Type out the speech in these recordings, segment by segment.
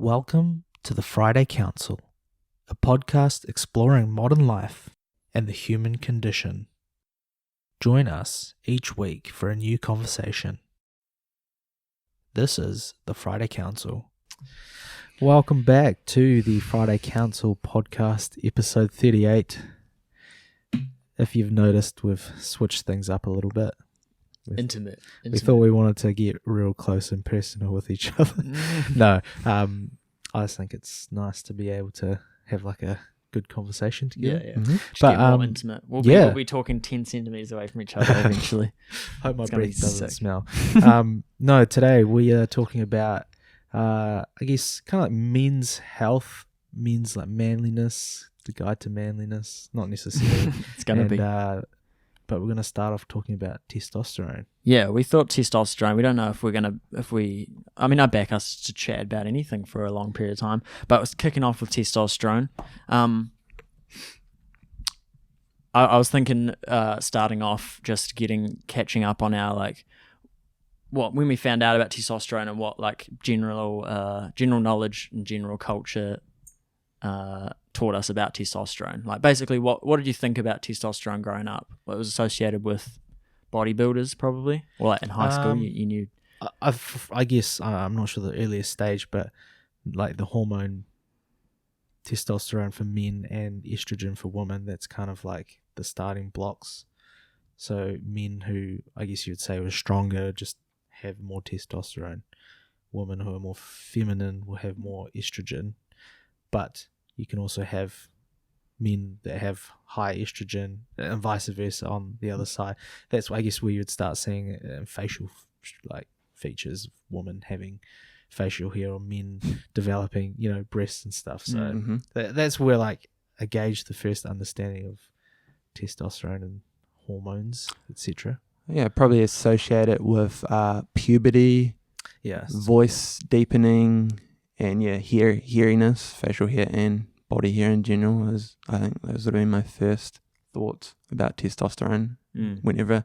Welcome to the Friday Council, a podcast exploring modern life and the human condition. Join us each week for a new conversation. This is the Friday Council. Welcome back to the Friday Council podcast, episode 38. If you've noticed, we've switched things up a little bit. Intimate. We thought we wanted to get real close and personal with each other. No, I just think it's nice to be able to have like a good conversation together. Yeah. Mm-hmm. Just get more intimate. We'll be talking 10 centimeters away from each other eventually. Hope my breath doesn't sick. smell. No, today we are talking about, I guess, kind of like men's health, men's like manliness, the guide to manliness. Not necessarily. It's going to be. But we're going to start off talking about testosterone. Yeah, we thought testosterone. We don't know if we're going to, I back us to chat about anything for a long period of time, but it was kicking off with testosterone. I was thinking starting off just catching up on our when we found out about testosterone and what general knowledge and general culture taught us about testosterone. Like basically, what did you think about testosterone growing up? What was associated with bodybuilders, probably, or like in high school, you knew. I guess I'm not sure the earliest stage, but like the hormone testosterone for men and estrogen for women, that's kind of like the starting blocks. So men who I guess you'd say were stronger just have more testosterone. Women who are more feminine will have more estrogen, but you can also have men that have high estrogen and vice versa on the other side. That's I guess where you would start seeing facial features, women having facial hair or men developing, breasts and stuff. So that's where I gauge the first understanding of testosterone and hormones, etc. Yeah, probably associate it with puberty, voice deepening, and hairiness, facial hair and body hair in general. I think those would have been my first thoughts about testosterone whenever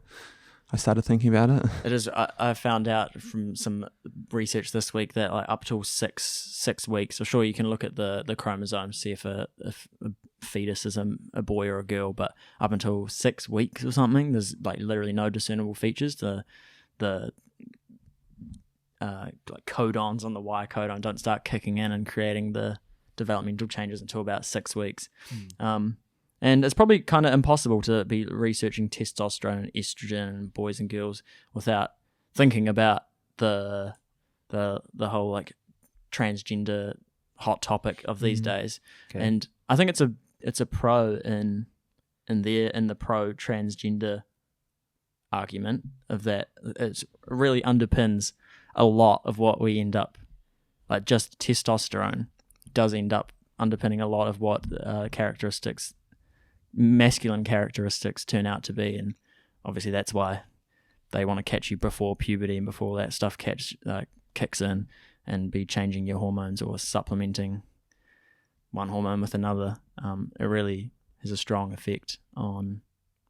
I started thinking about it. It is. I found out from some research this week that up till six weeks, so sure you can look at the chromosomes, see if a fetus is a boy or a girl, but up until 6 weeks or something, there's literally no discernible features. The codons on the Y codon don't start kicking in and creating the developmental changes until about 6 weeks. And it's probably kind of impossible to be researching testosterone and estrogen in boys and girls without thinking about the whole transgender hot topic of these days. Okay. And I think it's a pro in the pro transgender argument of that. It really underpins a lot of what we end up, just testosterone does end up underpinning a lot of what masculine characteristics turn out to be. And obviously that's why they want to catch you before puberty and before that stuff kicks in and be changing your hormones or supplementing one hormone with another. It really has a strong effect on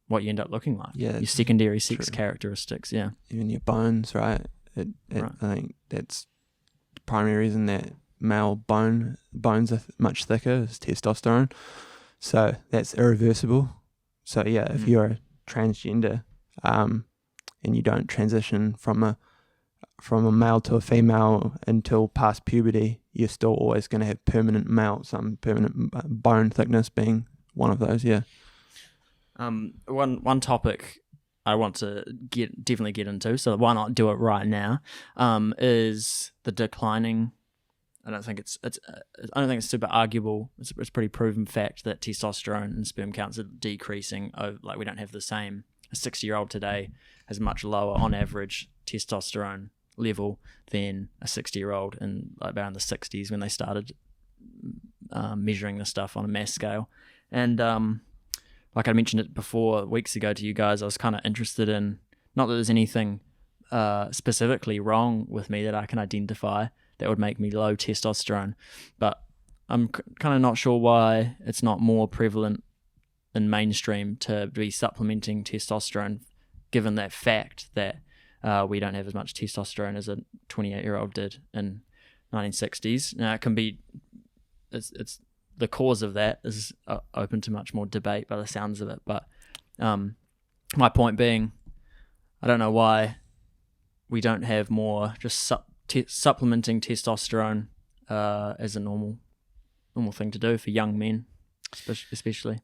what you end up looking like. Yeah, your secondary sex characteristics. Yeah, even your bones, right? Right. I think that's the primary reason that male bones are much thicker is testosterone. So that's irreversible. So yeah, if you're a transgender and you don't transition from a male to a female until past puberty, you're still always going to have permanent bone thickness being one of those. Yeah. One topic I want to definitely get into, so why not do it right now, is the declining. I don't think it's super arguable. It's a pretty proven fact that testosterone and sperm counts are decreasing. We don't have the same. A 60-year-old today has much lower on average testosterone level than a 60-year-old in around the 60s when they started measuring this stuff on a mass scale. And I mentioned it before weeks ago to you guys, I was kind of interested in, not that there's anything specifically wrong with me that I can identify that would make me low testosterone, but I'm kind of not sure why it's not more prevalent in mainstream to be supplementing testosterone, given that fact that we don't have as much testosterone as a 28-year-old did in 1960s. Now it can be, it's the cause of that is open to much more debate by the sounds of it. But my point being, I don't know why we don't have more just supplementing testosterone as a normal thing to do for young men, especially.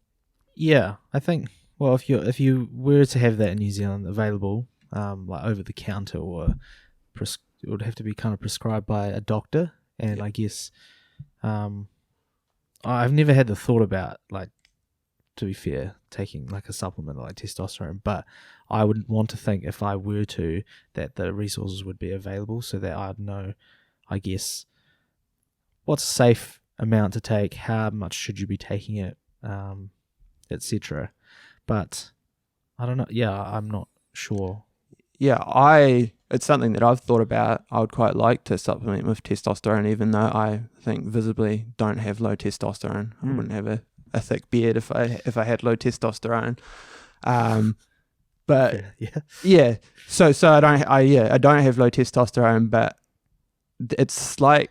Yeah, I think. Well, if you were to have that in New Zealand available, like over the counter, or it would have to be kind of prescribed by a doctor. And I guess I've never had the thought about, like, to be fair, taking like a supplement like testosterone, but I would want to think, if I were to, that the resources would be available so that I'd know, I guess, what's a safe amount to take, how much should you be taking it, etc. But I don't know. Yeah, I'm not sure. Yeah, it's something that I've thought about. I would quite like to supplement with testosterone, even though I think visibly don't have low testosterone. I wouldn't have a thick beard if I had low testosterone. But yeah. So I don't have low testosterone, but it's like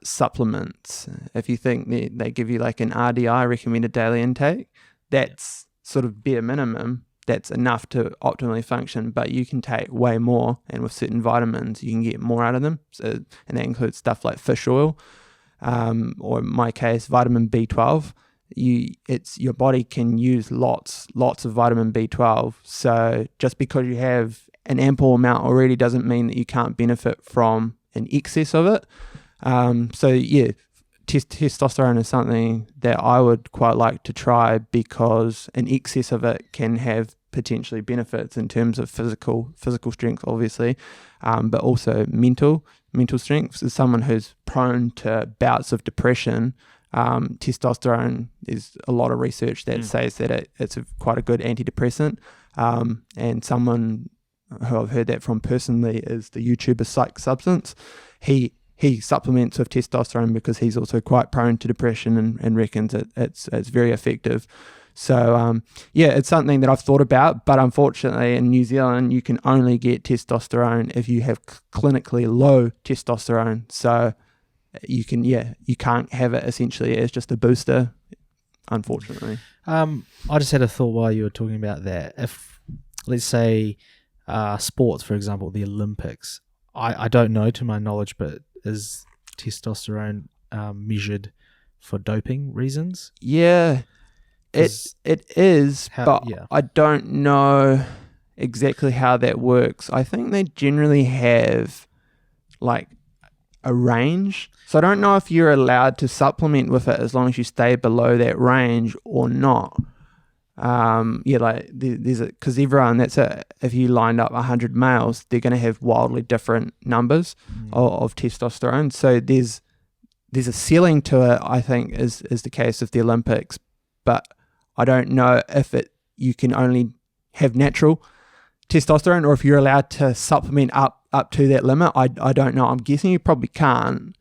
supplements. If you think they give you like an RDI, recommended daily intake, that's sort of bare minimum. That's enough to optimally function, but you can take way more, and with certain vitamins you can get more out of them. So, and that includes stuff like fish oil, or in my case, vitamin B12. Your body can use lots of vitamin B12. So just because you have an ample amount already doesn't mean that you can't benefit from an excess of it. So yeah, testosterone is something that I would quite like to try, because an excess of it can have potentially benefits in terms of physical strength, obviously, but also mental strength. As someone who's prone to bouts of depression, testosterone, there's a lot of research that says that it's quite a good antidepressant, and someone who I've heard that from personally is the YouTuber Psych Substance. He supplements with testosterone because he's also quite prone to depression, and reckons it's very effective. So it's something that I've thought about, but unfortunately in New Zealand you can only get testosterone if you have clinically low testosterone. So you can't have it essentially as just a booster, unfortunately. I just had a thought while you were talking about that. If, let's say, sports, for example, the Olympics, I don't know to my knowledge, but is testosterone measured for doping reasons? Yeah, it is, but I don't know exactly how that works. I think they generally have like a range, so I don't know if you're allowed to supplement with it as long as you stay below that range or not. Like there's because everyone, if you lined up 100 males, they're going to have wildly different numbers of testosterone. So there's a ceiling to it, I think, is the case of the Olympics, but I don't know if you can only have natural testosterone, or if you're allowed to supplement up to that limit. I don't know. I'm guessing you probably can't.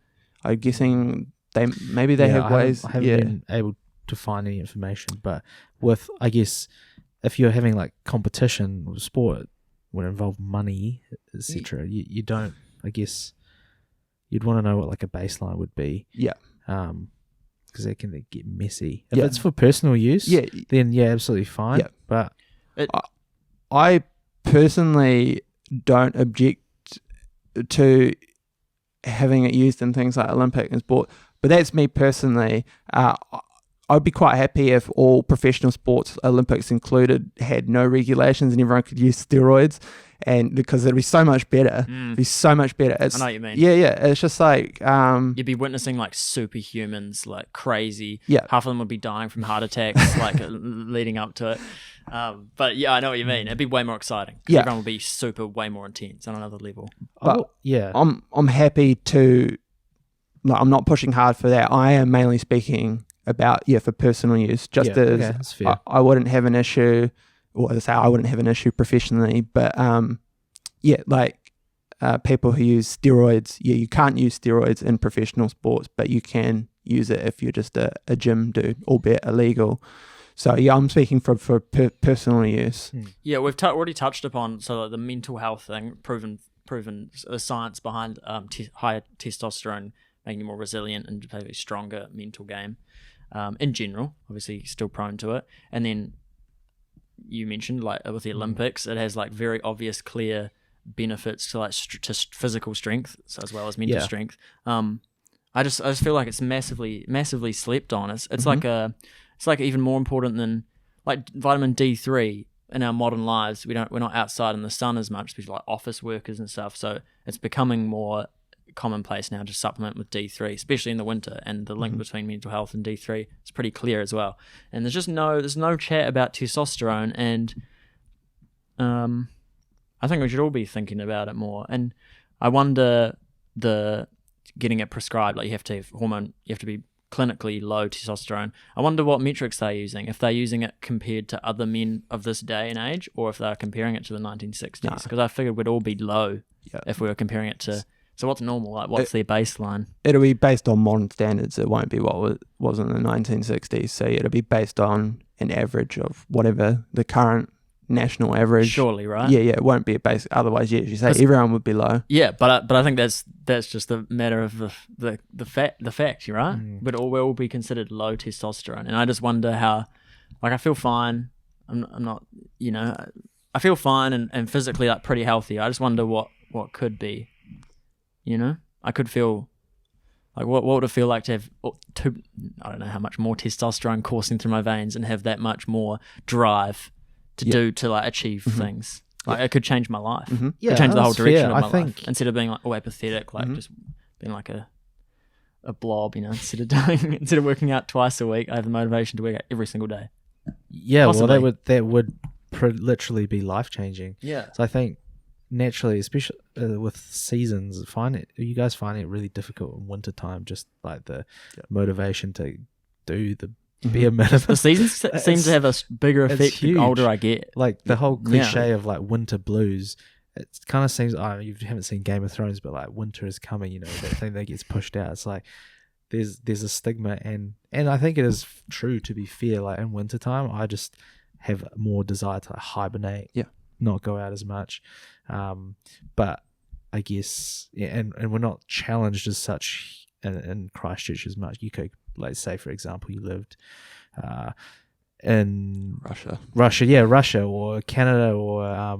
I'm guessing they have ways. I haven't been able to find any information, but with, I guess, if you're having like competition with sport would involve money, etc., you don't, I guess, you'd want to know what like a baseline would be. Yeah. Because it can get messy. If it's for personal use, then absolutely fine. Yeah. But I personally don't object to having it used in things like Olympic and sport, but that's me personally. I'd be quite happy if all professional sports, Olympics included, had no regulations and everyone could use steroids, and because it'd be so much better. It'd be so much better. I know what you mean. Yeah. It's just like you'd be witnessing like superhumans, like crazy. Yeah. Half of them would be dying from heart attacks, like leading up to it. But yeah, I know what you mean. It'd be way more exciting. Yeah. Everyone would be way more intense on another level. But I'm happy to. Like, I'm not pushing hard for that. I am mainly speaking about for personal use, that's fair. I wouldn't have an issue, or as I say, I wouldn't have an issue professionally, but people who use steroids, you can't use steroids in professional sports, but you can use it if you're just a gym dude, albeit illegal. So I'm speaking for personal use. Yeah, we've already touched upon like the mental health thing, proven proven the science behind higher testosterone making you more resilient and have a stronger mental game. In general, obviously still prone to it. And then you mentioned like with the Olympics, it has like very obvious, clear benefits to like to physical strength, so as well as mental strength. I just feel like it's massively slept on. It's like even more important than like vitamin D3 in our modern lives. We're not outside in the sun as much, especially like office workers and stuff. So it's becoming more commonplace now to supplement with D3, especially in the winter. And the link between mental health and D3 is pretty clear as well. And there's no chat about testosterone, and I think we should all be thinking about it more. And I wonder getting it prescribed, like you have to be clinically low testosterone. I wonder what metrics they're using, if they're using it compared to other men of this day and age, or if they're comparing it to the 1960s, because I figured we'd all be low if we were comparing it to. So what's normal? Like what's their baseline? It'll be based on modern standards. It won't be what was in the 1960s. So it'll be based on an average of whatever the current national average. Surely, right? Yeah. It won't be a base. Otherwise, as you say, everyone would be low. Yeah, but I think that's just a matter of the fact, right? But we'll all be considered low testosterone, and I just wonder how. Like I feel fine. I'm not. I feel fine and physically like pretty healthy. I just wonder what could be. I could feel like what would it feel like to have I don't know how much more testosterone coursing through my veins and have that much more drive to like achieve things. Like it could change my life. Yeah, it could change the whole direction of my think life. Instead of being like apathetic, like just being like a blob, instead of working out twice a week, I have the motivation to work out every single day. Yeah, Possibly. well, that would literally be life changing. Yeah. So I think naturally, especially with seasons, you guys find it really difficult in winter time, just like the motivation to do the bare minimum. The seasons seem to have a bigger effect the older I get. Like the whole cliche of like winter blues, it kind of seems, you haven't seen Game of Thrones, but like winter is coming, that thing that gets pushed out. It's like there's a stigma, and I think it is true, to be fair. Like in wintertime, I just have more desire to hibernate, not go out as much. But I guess, and we're not challenged as such in Christchurch as much. You could, like, say for example, you lived in Russia or Canada or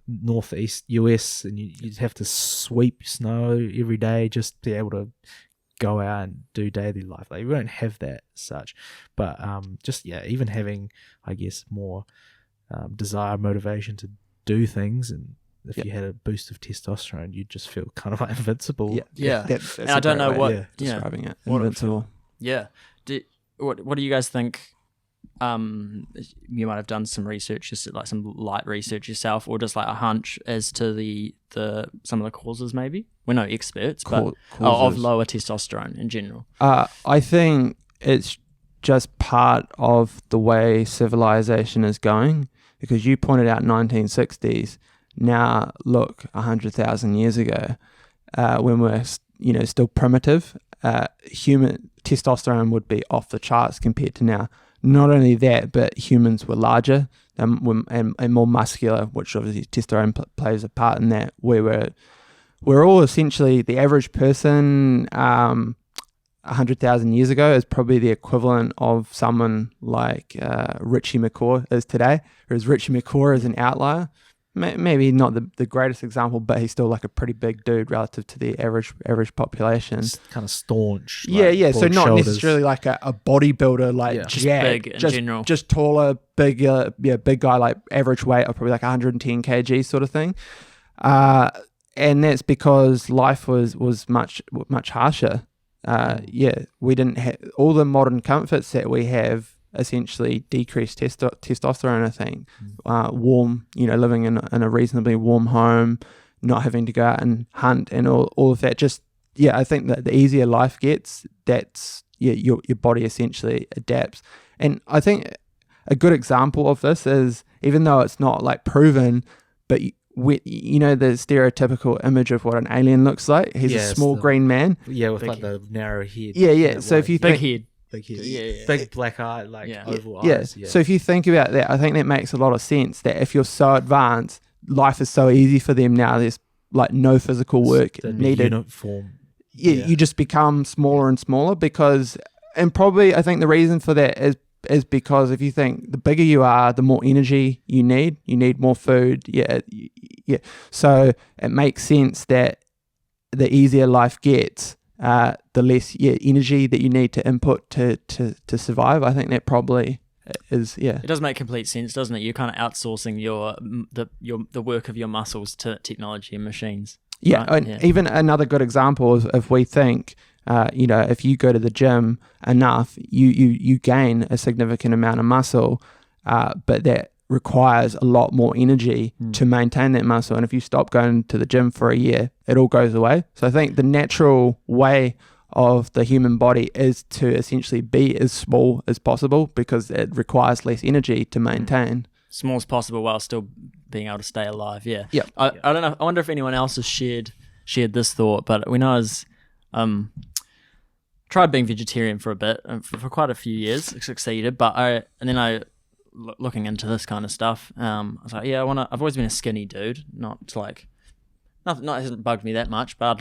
northeast US, and you'd have to sweep snow every day just to be able to go out and do daily life. Like, we don't have that as such, but even having, I guess, more desire, motivation to do things, and if you had a boost of testosterone, you'd just feel kind of like invincible. That's and I don't know what describing it. Invincible. What do you guys think? You might have done some research, just like some light research yourself, or just like a hunch as to the some of the causes. Maybe we're no experts, but of lower testosterone in general. I think it's just part of the way civilization is going, because you pointed out 1960s. Now look, 100,000 years ago, when we're still primitive, human testosterone would be off the charts compared to now. Not only that, but humans were larger and more muscular, which obviously testosterone plays a part in that. We're all essentially, the average person 100,000 years ago is probably the equivalent of someone like Richie McCaw is today, whereas Richie McCaw is an outlier. Maybe not the greatest example, but he's still like a pretty big dude relative to the average population. It's kind of staunch. So not shoulders. necessarily like a bodybuilder, like just big in general. Just taller, bigger, big guy, like average weight of probably like 110 kg sort of thing. And that's because life was much harsher. We didn't have all the modern comforts that we have. Essentially decreased testosterone, I think. Warm, living in a reasonably warm home, not having to go out and hunt and all of that. Just, I think that the easier life gets, your body essentially adapts. And I think a good example of this is, even though it's not like proven, but the stereotypical image of what an alien looks like. He's a small green man. Yeah, with like the narrow head. Yeah. So if you think... Big head. Yeah. Big black eye, oval eyes. Yeah. So if you think about that, I think that makes a lot of sense, that if you're so advanced, life is so easy for them now. There's like no physical work That'd be needed. uniform. Yeah, you just become smaller and smaller because, and probably I think the reason for that is because if you think the bigger you are, the more energy you need more food. Yeah. So it makes sense that the easier life gets, the less energy that you need to input to survive. I think that probably is It does make complete sense, doesn't it? You're kind of outsourcing the work of your muscles to technology and machines. Yeah, right? and even another good example is if we think, if you go to the gym enough, you gain a significant amount of muscle, but that requires a lot more energy to maintain that muscle. And if you stop going to the gym for a year, it all goes away. So I think the natural way of the human body is to essentially be as small as possible because it requires less energy to maintain. Small as possible while still being able to stay alive. Yeah. Yep. I don't know. I wonder if anyone else has shared this thought, but when I was tried being vegetarian for a bit, for quite a few years, succeeded, but looking into this kind of stuff, I was like, I've always been a skinny dude, not like, nothing, it hasn't bugged me that much, but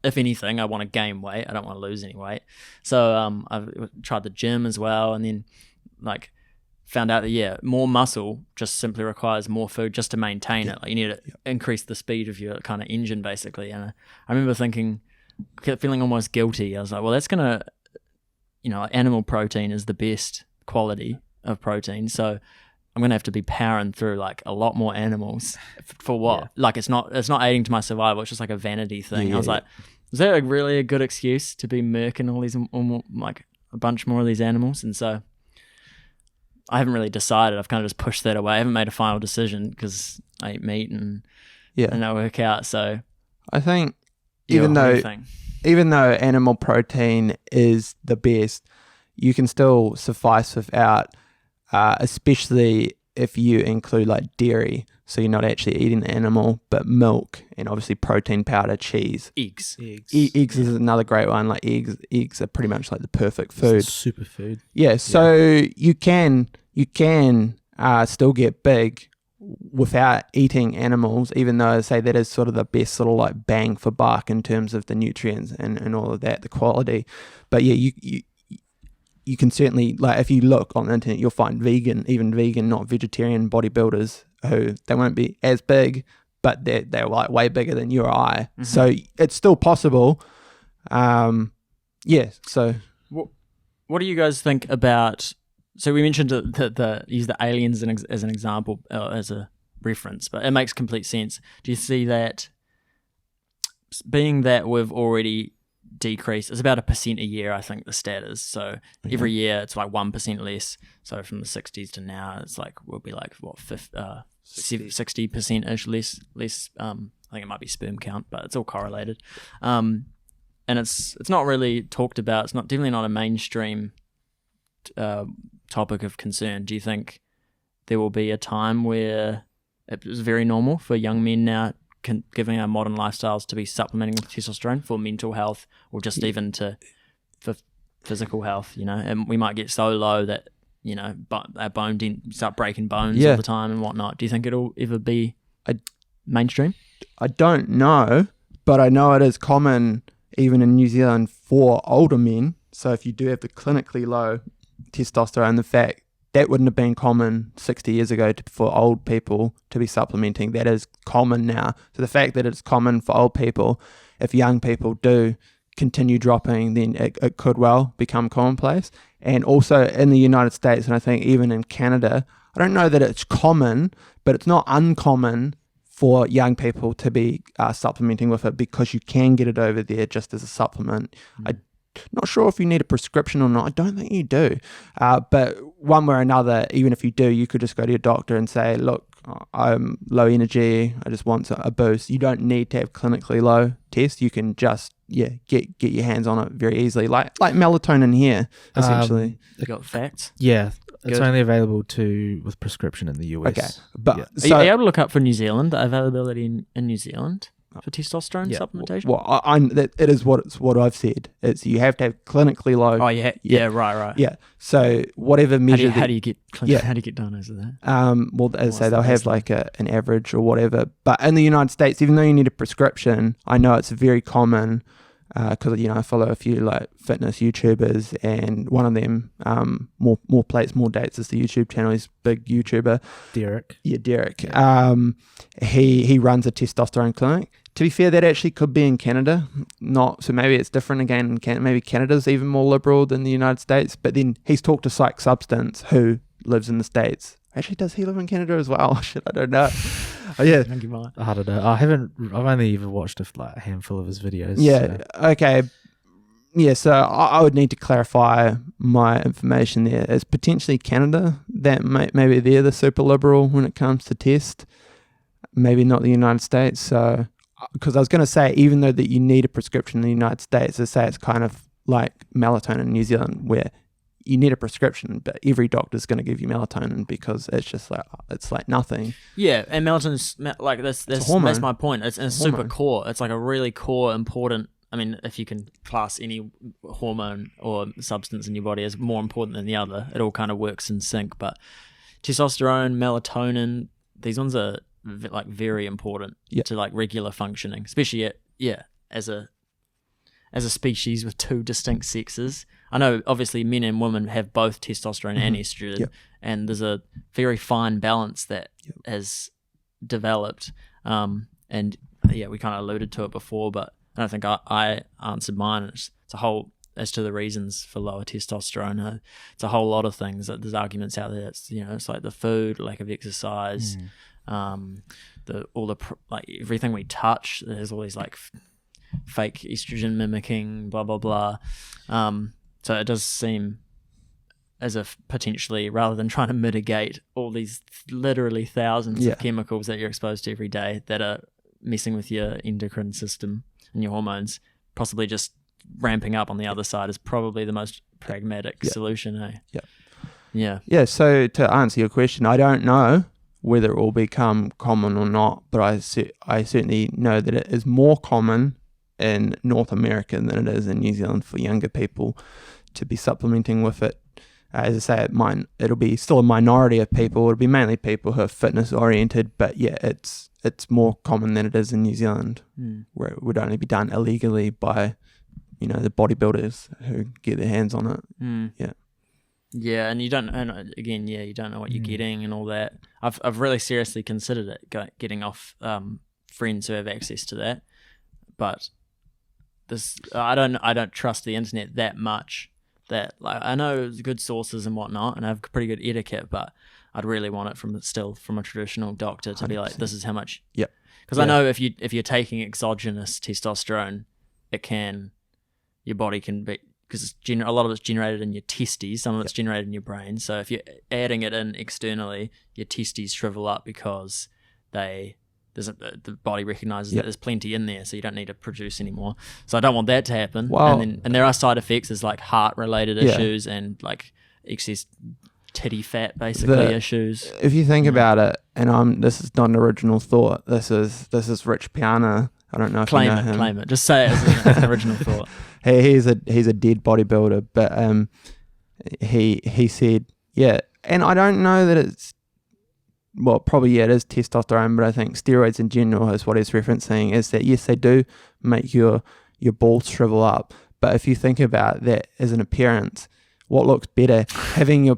if anything, I want to gain weight. I don't want to lose any weight. So I've tried the gym as well, and then like found out that more muscle just simply requires more food just to maintain it. Like you need to increase the speed of your kind of engine basically. And I remember feeling almost guilty. I was like, well, that's gonna, animal protein is the best quality of protein, so I'm gonna have to be powering through like a lot more animals for what? Yeah. Like it's not aiding to my survival. It's just like a vanity thing. I was like, is that really a good excuse to be murking all these like a bunch more of these animals? And so I haven't really decided. I've kind of just pushed that away. I haven't made a final decision because I eat meat and I work out. So I think even though animal protein is the best, you can still suffice without, especially if you include like dairy. So you're not actually eating the animal, but milk and obviously protein powder, cheese. Eggs. Eggs is another great one. Like eggs are pretty much like the perfect food. Superfood. Yeah, so you can still get big without eating animals, even though I say that is sort of the best sort of like bang for buck in terms of the nutrients and all of that, the quality. But yeah, you can certainly, like if you look on the internet, you'll find vegan, not vegetarian bodybuilders who they won't be as big, but they're like way bigger than you or I. Mm-hmm. So it's still possible. So what do you guys think about? So we mentioned use the aliens as an example, as a reference, but it makes complete sense. Do you see that being that we've already decreased, it's about 1% a year, I think the stat is. So every year it's like 1% less. So from the 60s to now, it's like we'll be like 60%-ish less. I think it might be sperm count, but it's all correlated. And it's not really talked about. It's definitely not a mainstream topic of concern. Do you think there will be a time where it was very normal for young men now, given our modern lifestyles, to be supplementing with testosterone for mental health or just even for physical health, and we might get so low that, our bone start breaking bones all the time and whatnot. Do you think it'll ever be mainstream? I don't know, but I know it is common even in New Zealand for older men. So if you do have the clinically low testosterone, the fact that wouldn't have been common 60 years ago for old people to be supplementing. That is common now. So the fact that it's common for old people, if young people do continue dropping, then it could well become commonplace. And also in the United States, and I think even in Canada, I don't know that it's common, but it's not uncommon for young people to be supplementing with it because you can get it over there just as a supplement. Not sure if you need a prescription or not. I don't think you do. But one way or another, even if you do, you could just go to your doctor and say, look, I'm low energy. I just want a boost. You don't need to have clinically low tests. You can just, get your hands on it very easily. Like melatonin here, essentially. You got facts? Yeah. It's Good. only available with prescription in the US. Okay. But Are you able to look up for New Zealand, the availability in New Zealand? for testosterone Yeah. supplementation? Well, it is what I've said. It's you have to have clinically low. Oh yeah, right. Yeah. So whatever measure. How do you get diagnosed with that? Well, as I What's say, the they'll have baseline? like an average or whatever. But in the United States, even though you need a prescription, I know it's very common because I follow a few like fitness YouTubers, and one of them, more plates, more dates, is the YouTube channel. He's a big YouTuber. Derek. Yeah, Derek. He runs a testosterone clinic. To be fair, that actually could be in Canada. So maybe it's different again in Canada. Maybe Canada's even more liberal than the United States. But then he's talked to Psych Substance, who lives in the States. Actually, does he live in Canada as well? Shit, I don't know. Oh, yeah. I think you might. I don't know. I've only ever watched a handful of his videos. Yeah. So. Okay. Yeah. So I would need to clarify my information there. It's potentially Canada that maybe they're the super liberal when it comes to test. Maybe not the United States. So, because I was going to say, even though that you need a prescription in the United States, I say it's kind of like melatonin in New Zealand, where you need a prescription, but every doctor's going to give you melatonin because it's just like nothing. Yeah, and melatonin's like that's my point. It's super hormone. core. It's like a really core, important. I mean, if you can class any hormone or substance in your body as more important than the other, it all kind of works in sync. But testosterone, melatonin, these ones are like very important to like regular functioning, especially as a species with two distinct sexes. I know obviously men and women have both testosterone and estrogen, and there's a very fine balance that has developed. And we kind of alluded to it before, but I don't think I answered mine. It's a whole, as to the reasons for lower testosterone, it's a whole lot of things. There's arguments out there. It's it's like the food, lack of exercise, everything we touch. There's all these like fake estrogen mimicking, blah blah blah. So it does seem as if potentially, rather than trying to mitigate all these literally thousands of chemicals that you're exposed to every day that are messing with your endocrine system and your hormones, possibly just ramping up on the other side is probably the most pragmatic solution. Yeah. So to answer your question, I don't know whether it will become common or not, but I certainly know that it is more common in North America than it is in New Zealand for younger people to be supplementing with it. As I say, it'll be still a minority of people. It'll be mainly people who are fitness oriented, but it's more common than it is in New Zealand, where it would only be done illegally by the bodybuilders who get their hands on it. Yeah, and you don't know what you're getting and all that. I've really seriously considered it, getting off friends who have access to that, but I don't trust the internet that much. That like I know good sources and whatnot, and I have pretty good etiquette, but I'd really want it from a traditional doctor to 100%. Be like, this is how much. Yep. Because I know if you're taking exogenous testosterone, your body can be, because a lot of it's generated in your testes, some of it's generated in your brain. So if you're adding it in externally, your testes shrivel up because the body recognizes that there's plenty in there, so you don't need to produce anymore. So I don't want that to happen. Wow. And there are side effects, there's like heart related issues and like excess titty fat basically issues. If you think about it, and this is not an original thought. This is Rich Piana. I don't know if you know him. Claim it. Just say it as an original thought. He's a dead bodybuilder, but he said and I don't know that it's. Well, probably, it is testosterone, but I think steroids in general is what he's referencing, is that, yes, they do make your balls shrivel up. But if you think about that as an appearance, what looks better, having your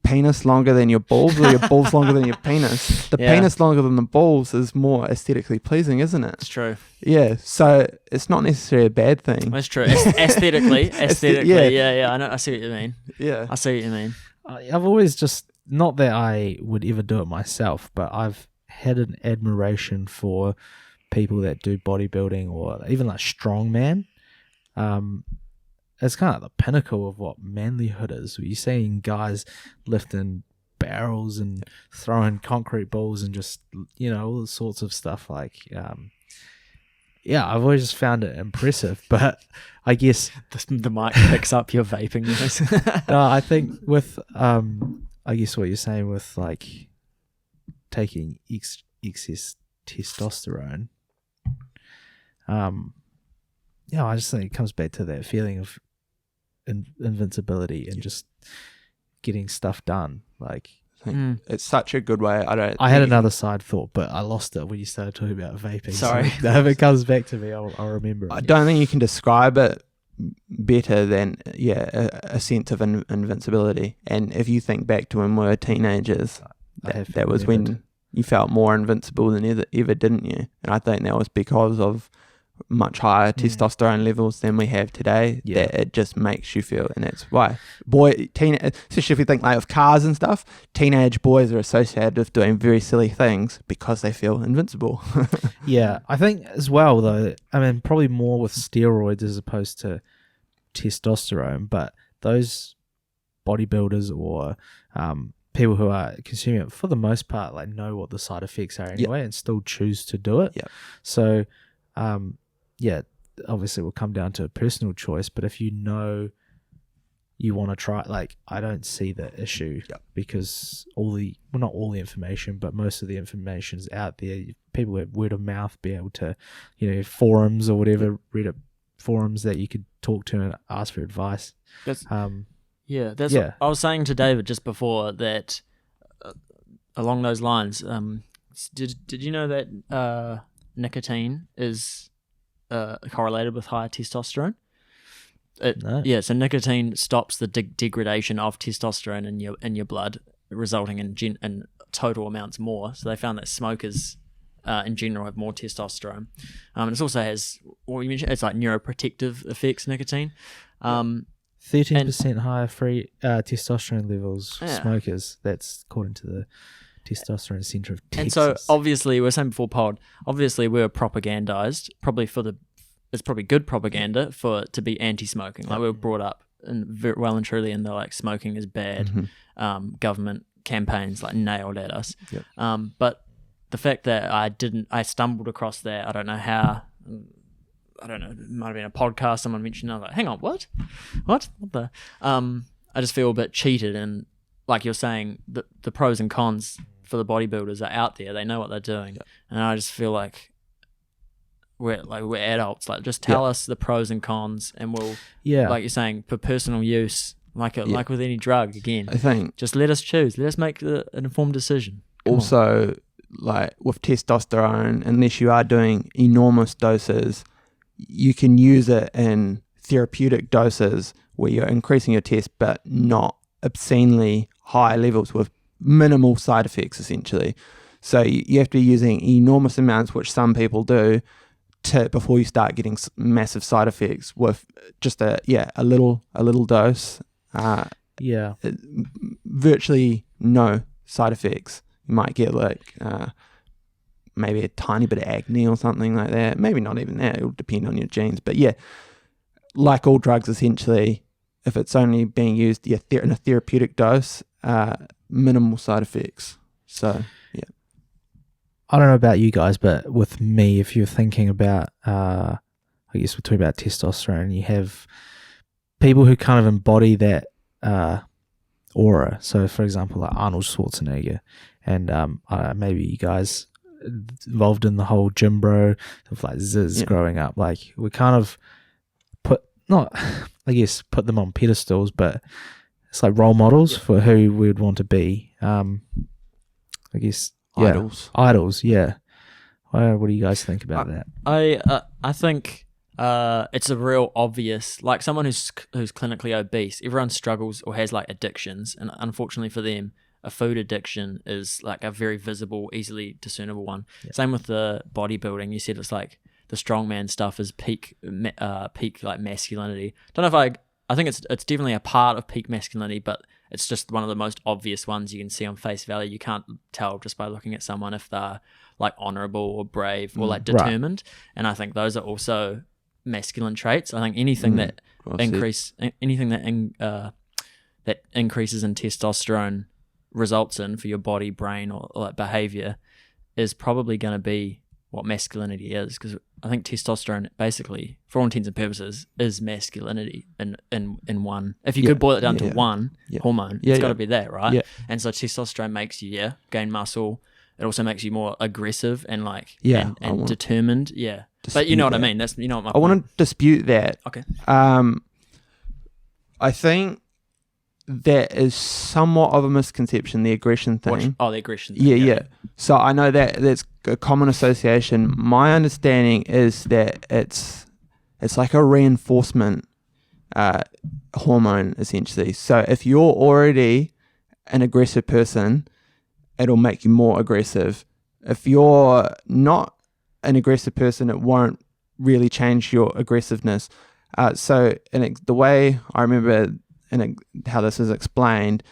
penis longer than your balls or your balls longer than your penis? The penis longer than the balls is more aesthetically pleasing, isn't it? It's true. Yeah, so it's not necessarily a bad thing. That's true. Aesthetically, yeah. I know. I see what you mean. Yeah. I see what you mean. I've always just... Not that I would ever do it myself, but I've had an admiration for people that do bodybuilding or even like strongman. It's kind of the pinnacle of what manlyhood is. You're seeing guys lifting barrels and throwing concrete balls and just, all sorts of stuff. Like, I've always just found it impressive, but I guess... The mic picks up your vaping noise. No, I think with... I guess what you're saying with like taking excess testosterone, I just think it comes back to that feeling of invincibility and just getting stuff done. Like, I think it's such a good way. I had another side thought, but I lost it when you started talking about vaping. Sorry. So if it comes back to me, I'll remember it. I don't think you can describe it better than a sense of invincibility. And if you think back to when we were teenagers, that was when you felt more invincible than ever, didn't you? And I think that was because of much higher testosterone levels than we have today. That it just makes you feel, and that's why especially if you think like of cars and stuff, teenage boys are associated with doing very silly things because they feel invincible. Yeah, I think as well though, I mean probably more with steroids as opposed to testosterone, but those bodybuilders or people who are consuming it for the most part like know what the side effects are anyway and still choose to do it. So obviously it will come down to a personal choice, but if you know you want to try, like, I don't see the issue because not all the information, but most of the information is out there. People have word of mouth, be able to, forums or whatever, Reddit forums that you could talk to and ask for advice. That's what I was saying to David just before that. Along those lines, did you know that nicotine is correlated with higher testosterone? No. Yeah, so nicotine stops the degradation of testosterone in your blood, resulting in total amounts more. So they found that smokers in general have more testosterone. It also has what you mentioned. It's like neuroprotective effects. Nicotine. 13% higher free testosterone levels for smokers. That's according to the Testosterone Center of Texas. And so obviously, we were saying before pod, obviously we were propagandized, it's probably good propaganda to be anti-smoking. Like we were brought up well and truly in the like smoking is bad. Government campaigns like nailed at us. But the fact that I stumbled across that, I don't know how. I don't know, it might have been a podcast someone mentioned. I was like, hang on, what the? I just feel a bit cheated, and like you're saying, the pros and cons for the bodybuilders are out there. They know what they're doing, and I just feel like we're adults. Like, just tell us the pros and cons, and we'll like you're saying, for personal use, like with any drug. Again, I think just let us choose. Let us make an informed decision. Also, like with testosterone, unless you are doing enormous doses, you can use it in therapeutic doses where you're increasing your test, but not obscenely high levels with minimal side effects, essentially. So you have to be using enormous amounts, which some people do, before you start getting massive side effects with just a little dose. Virtually no side effects. You might get like maybe a tiny bit of acne or something like that. Maybe not even that. It'll depend on your genes. But yeah, like all drugs, essentially, if it's only being used in a therapeutic dose, minimal side effects. So yeah. I don't know about you guys, but with me, if you're thinking about, I guess we're talking about testosterone, you have people who kind of embody that aura. So, for example, like Arnold Schwarzenegger, and maybe you guys involved in the whole gym bro of like Ziz growing up. Like, we kind of put them on pedestals, but it's like role models for who we would want to be. I guess. Idols, yeah. What do you guys think about that? I think it's a real obvious, like someone who's clinically obese. Everyone struggles or has like addictions, and unfortunately for them, a food addiction is like a very visible, easily discernible one. Same with the bodybuilding. You said it's like the strongman stuff is peak like masculinity. Don't know if I think it's definitely a part of peak masculinity, but it's just one of the most obvious ones you can see on face value. You can't tell just by looking at someone if they're like honorable or brave or like determined. Right. And I think those are also masculine traits. I think anything that increases in testosterone results in for your body, brain, or like behavior is probably going to be what masculinity is, because I think testosterone basically, for all intents and purposes, is masculinity in one. If you could boil it down to one hormone, it's got to be that, right? And so testosterone makes you gain muscle, it also makes you more aggressive and Yeah, and determined. Yeah, but you know what I mean. That's what my I want to dispute that. Okay. I think that is somewhat of a misconception, the aggression thing. The aggression thing. Yeah. So I know that's a common association. My understanding is that it's like a reinforcement hormone, essentially. So if you're already an aggressive person, it'll make you more aggressive. If you're not an aggressive person, it won't really change your aggressiveness. So the way I remember how this is explained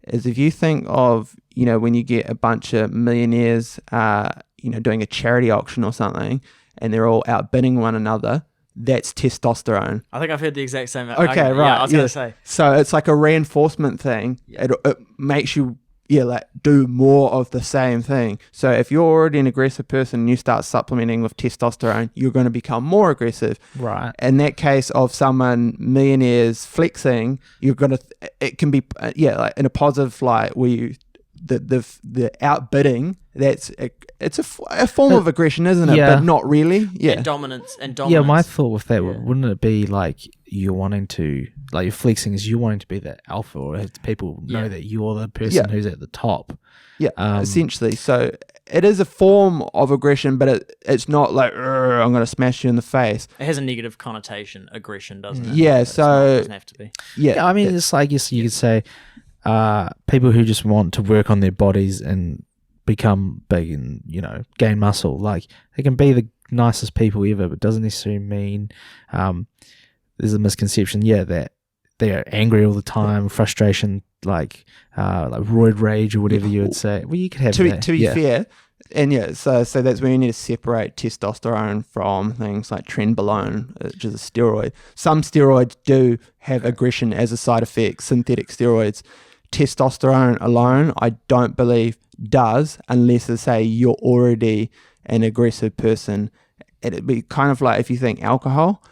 is if you think of, when you get a bunch of millionaires, doing a charity auction or something, and they're all outbidding one another, that's testosterone. I think I've heard the exact same. Okay, right. Yeah, I was going to say. So it's like a reinforcement thing. Yeah. It makes you, do more of the same thing. So if you're already an aggressive person and you start supplementing with testosterone, you're going to become more aggressive. Right. In that case of someone millionaires flexing, it can be, like in a positive light where you, the outbidding, it's a form of aggression, isn't it? Yeah. But not really. Yeah. And dominance. Yeah, my thought with that, wouldn't it be like you're wanting to, like you're flexing is you wanting to be the alpha, or people know that you're the person who's at the top. Yeah, essentially. So it is a form of aggression, but it's not like, I'm going to smash you in the face. It has a negative connotation, aggression, doesn't it? Yeah, It doesn't have to be. Yeah, I mean, it's like, I guess you could say people who just want to work on their bodies and become big and, gain muscle, like they can be the nicest people ever, but doesn't necessarily mean there's a misconception, that they're angry all the time, frustration, like roid rage or whatever you would say. Well, you could have that. To be fair, and so that's where you need to separate testosterone from things like trenbolone, which is a steroid. Some steroids do have aggression as a side effect, synthetic steroids. Testosterone alone, I don't believe does, unless they say you're already an aggressive person. It'd be kind of like if you think alcohol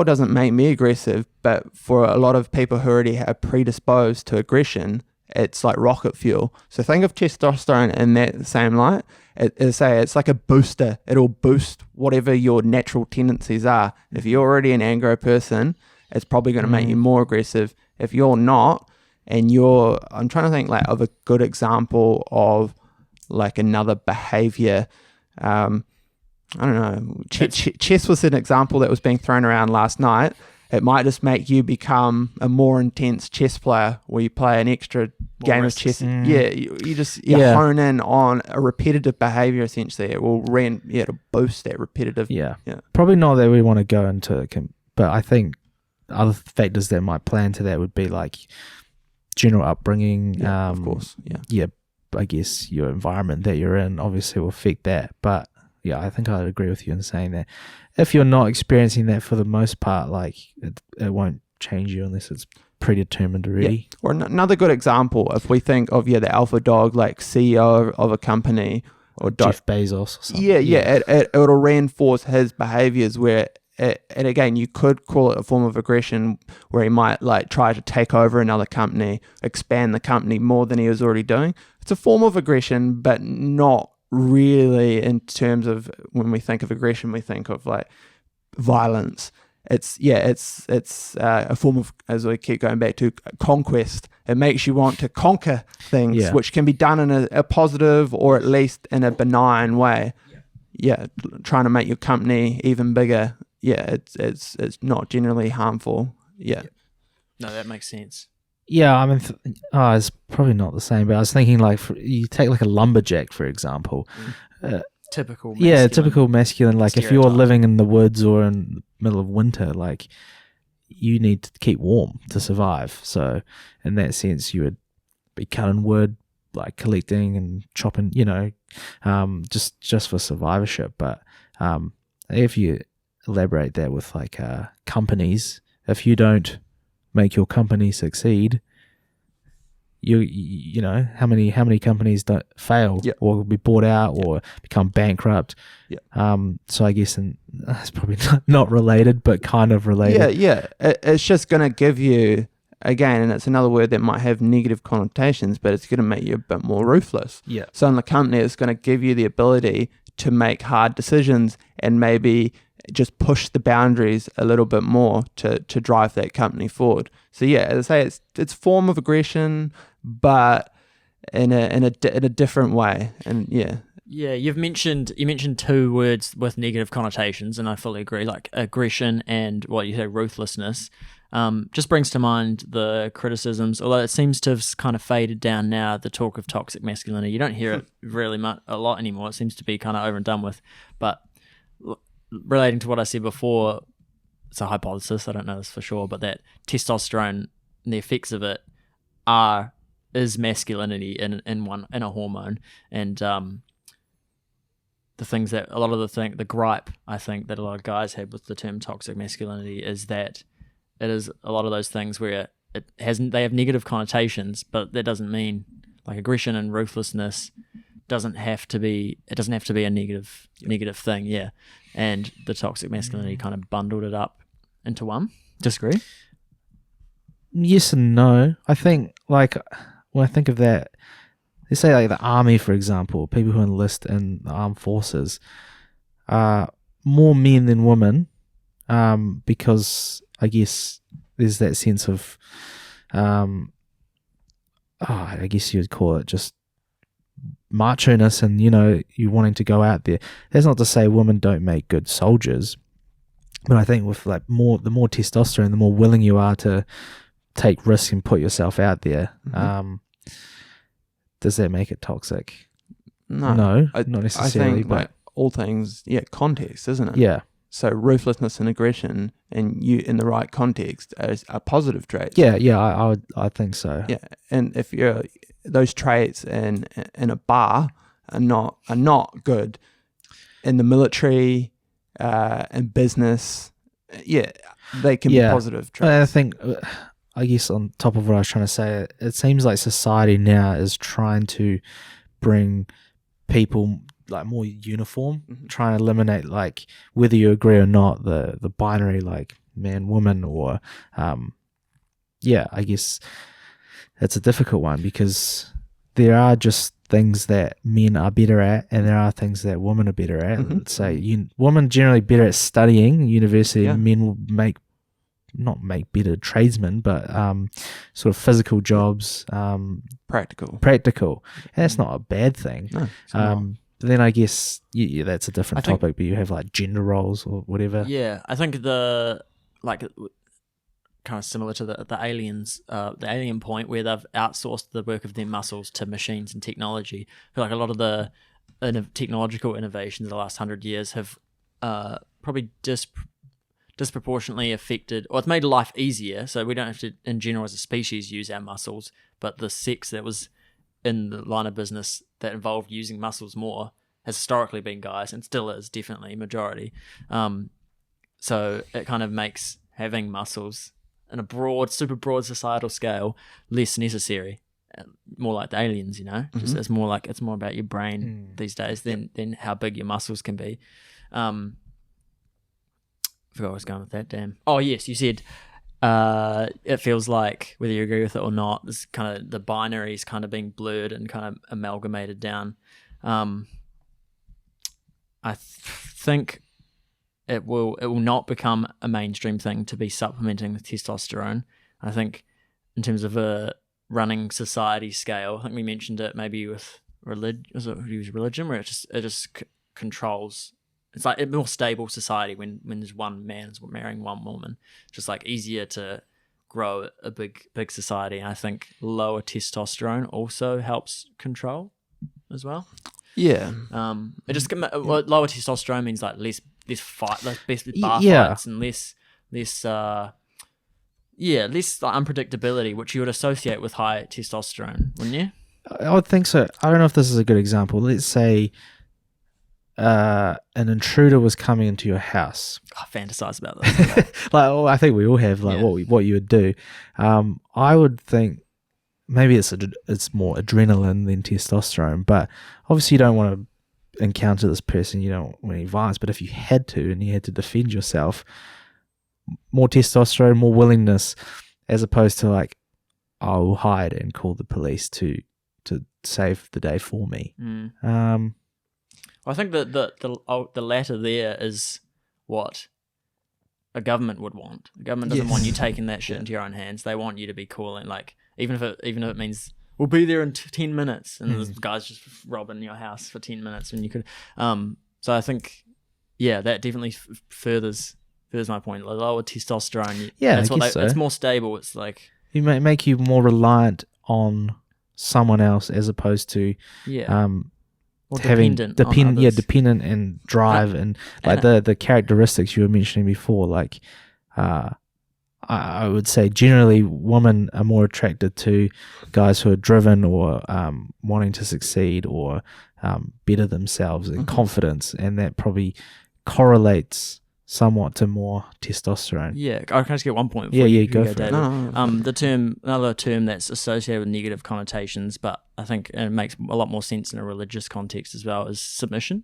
doesn't make me aggressive, but for a lot of people who already are predisposed to aggression, it's like rocket fuel. So think of testosterone in that same light. It's like a booster. It'll boost whatever your natural tendencies are. If you're already an angry person, it's probably going to make you more aggressive. If you're not, and I'm trying to think like of a good example of like another behavior. I don't know. Chess was an example that was being thrown around last night. It might just make you become a more intense chess player, where you play an extra game of chess. Yeah, you just hone in on a repetitive behavior. Essentially, it will to boost that repetitive. Yeah. Probably not that we want to go into, but I think other factors that might play into that would be like general upbringing. Of course. Yeah. I guess your environment that you're in obviously will affect that, but. Yeah, I think I'd agree with you in saying that if you're not experiencing that for the most part, like it won't change you unless it's predetermined already. Yeah. Or another good example, if we think of the alpha dog, like CEO of a company, or Jeff Bezos or something. It'll reinforce his behaviors where, and again, you could call it a form of aggression where he might like try to take over another company, expand the company more than he was already doing. It's a form of aggression, but not really in terms of when we think of aggression, we think of like violence. It's a form of, as we keep going back to, conquest. It makes you want to conquer things, which can be done in a positive or at least in a benign way. Trying to make your company even bigger. It's not generally harmful. No, that makes sense. Yeah, I mean, it's probably not the same, but I was thinking like you take like a lumberjack, for example. Typical masculine. Typical masculine. Like if you're living in the woods or in the middle of winter, like you need to keep warm to survive. So in that sense, you would be cutting wood, like collecting and chopping, just for survivorship. But if you elaborate that with like companies, if you don't make your company succeed, you know how many companies don't fail or be bought out or become bankrupt. So I guess it's probably not related, but kind of related. It's just going to give you again, and it's another word that might have negative connotations, but it's going to make you a bit more ruthless. Yeah. So in the company, it's going to give you the ability to make hard decisions and maybe just push the boundaries a little bit more to drive that company forward. So yeah, as I say, it's a form of aggression, but in a different way. And yeah. Yeah, you mentioned two words with negative connotations, and I fully agree. Like aggression and what you say, ruthlessness. Just brings to mind the criticisms, although it seems to have kind of faded down now. The talk of toxic masculinity, you don't hear it really a lot anymore. It seems to be kind of over and done with. But relating to what I said before, it's a hypothesis. I don't know this for sure, but that testosterone and the effects of it is masculinity in a hormone, and the things that the gripe I think that a lot of guys have with the term toxic masculinity is that it is a lot of those things where they have negative connotations, but that doesn't mean, like, aggression and ruthlessness doesn't have to be a negative thing, yeah. And the toxic masculinity kind of bundled it up into one. Disagree? Yes and no. I think, like, when I think of that, let's say like the army, for example, people who enlist in the armed forces are more men than women, because I guess there's that sense of, I guess you would call it just macho-ness, and you wanting to go out there. That's not to say women don't make good soldiers, but I think with like the more testosterone, the more willing you are to take risks and put yourself out there. Does that make it toxic? No, not necessarily. I think, but like all things, context, isn't it? Yeah. So ruthlessness and aggression, and you in the right context, are positive traits. Yeah, I think so. Yeah, and if those traits in a bar are not good in the military, in business, they can be positive traits. I think, I guess on top of what I was trying to say, it seems like society now is trying to bring people like more uniform, trying to eliminate, like, whether you agree or not, the binary, like man, woman, or I guess it's a difficult one because there are just things that men are better at, and there are things that women are better at. Let's say women generally better at studying university, and men will not make better tradesmen, but sort of physical jobs, practical, and that's not a bad thing. No, it's not. But then I guess that's a different topic, but you have like gender roles or whatever. Yeah, I think kind of similar to the aliens, the alien point where they've outsourced the work of their muscles to machines and technology. I feel like a lot of the technological innovations in the last 100 years have probably disproportionately affected, or it's made life easier, so we don't have to, in general, as a species, use our muscles, but the sex that was in the line of business that involved using muscles more has historically been guys, and still is definitely majority. So it kind of makes having muscles in a super broad societal scale less necessary, more like the aliens, just it's more about your brain these days than how big your muscles can be. I forgot where I was going with that, damn. Oh yes, you said it feels like, whether you agree with it or not, this kind of the binaries kind of being blurred and kind of amalgamated down. I think it will not become a mainstream thing to be supplementing with testosterone. I think in terms of a running society scale, I think we mentioned it maybe with religion, where it just controls. It's like a more stable society when there's one man marrying one woman. It's just like easier to grow a big society. And I think lower testosterone also helps control as well. Yeah. It just lower testosterone means like less fight, less bar fights, and less like unpredictability, which you would associate with high testosterone, wouldn't you? I would think so. I don't know if this is a good example. Let's say an intruder was coming into your house. I fantasize about that. I think we all have what you would do. I would think maybe it's more adrenaline than testosterone, but obviously you don't want to encounter this person, you don't want any violence, but if you had to and you had to defend yourself, more testosterone, more willingness, as opposed to like, I'll hide and call the police to save the day for me. I think that the latter there is what a government would want. The government doesn't want you taking that shit into your own hands. They want you to be cool and like, even if it means we'll be there in 10 minutes and this guy's just robbing your house for 10 minutes when you could. So I think, that definitely furthers my point. Like, lower testosterone. It's more stable. It's like, it may make you more reliant on someone else as opposed to or having dependent and drive and like the characteristics you were mentioning before. Like I would say generally women are more attracted to guys who are driven or wanting to succeed or better themselves and confidence, and that probably correlates somewhat to more testosterone. Yeah, I can just get one point. Go for it. David. No. Another term that's associated with negative connotations, but I think it makes a lot more sense in a religious context as well, is submission.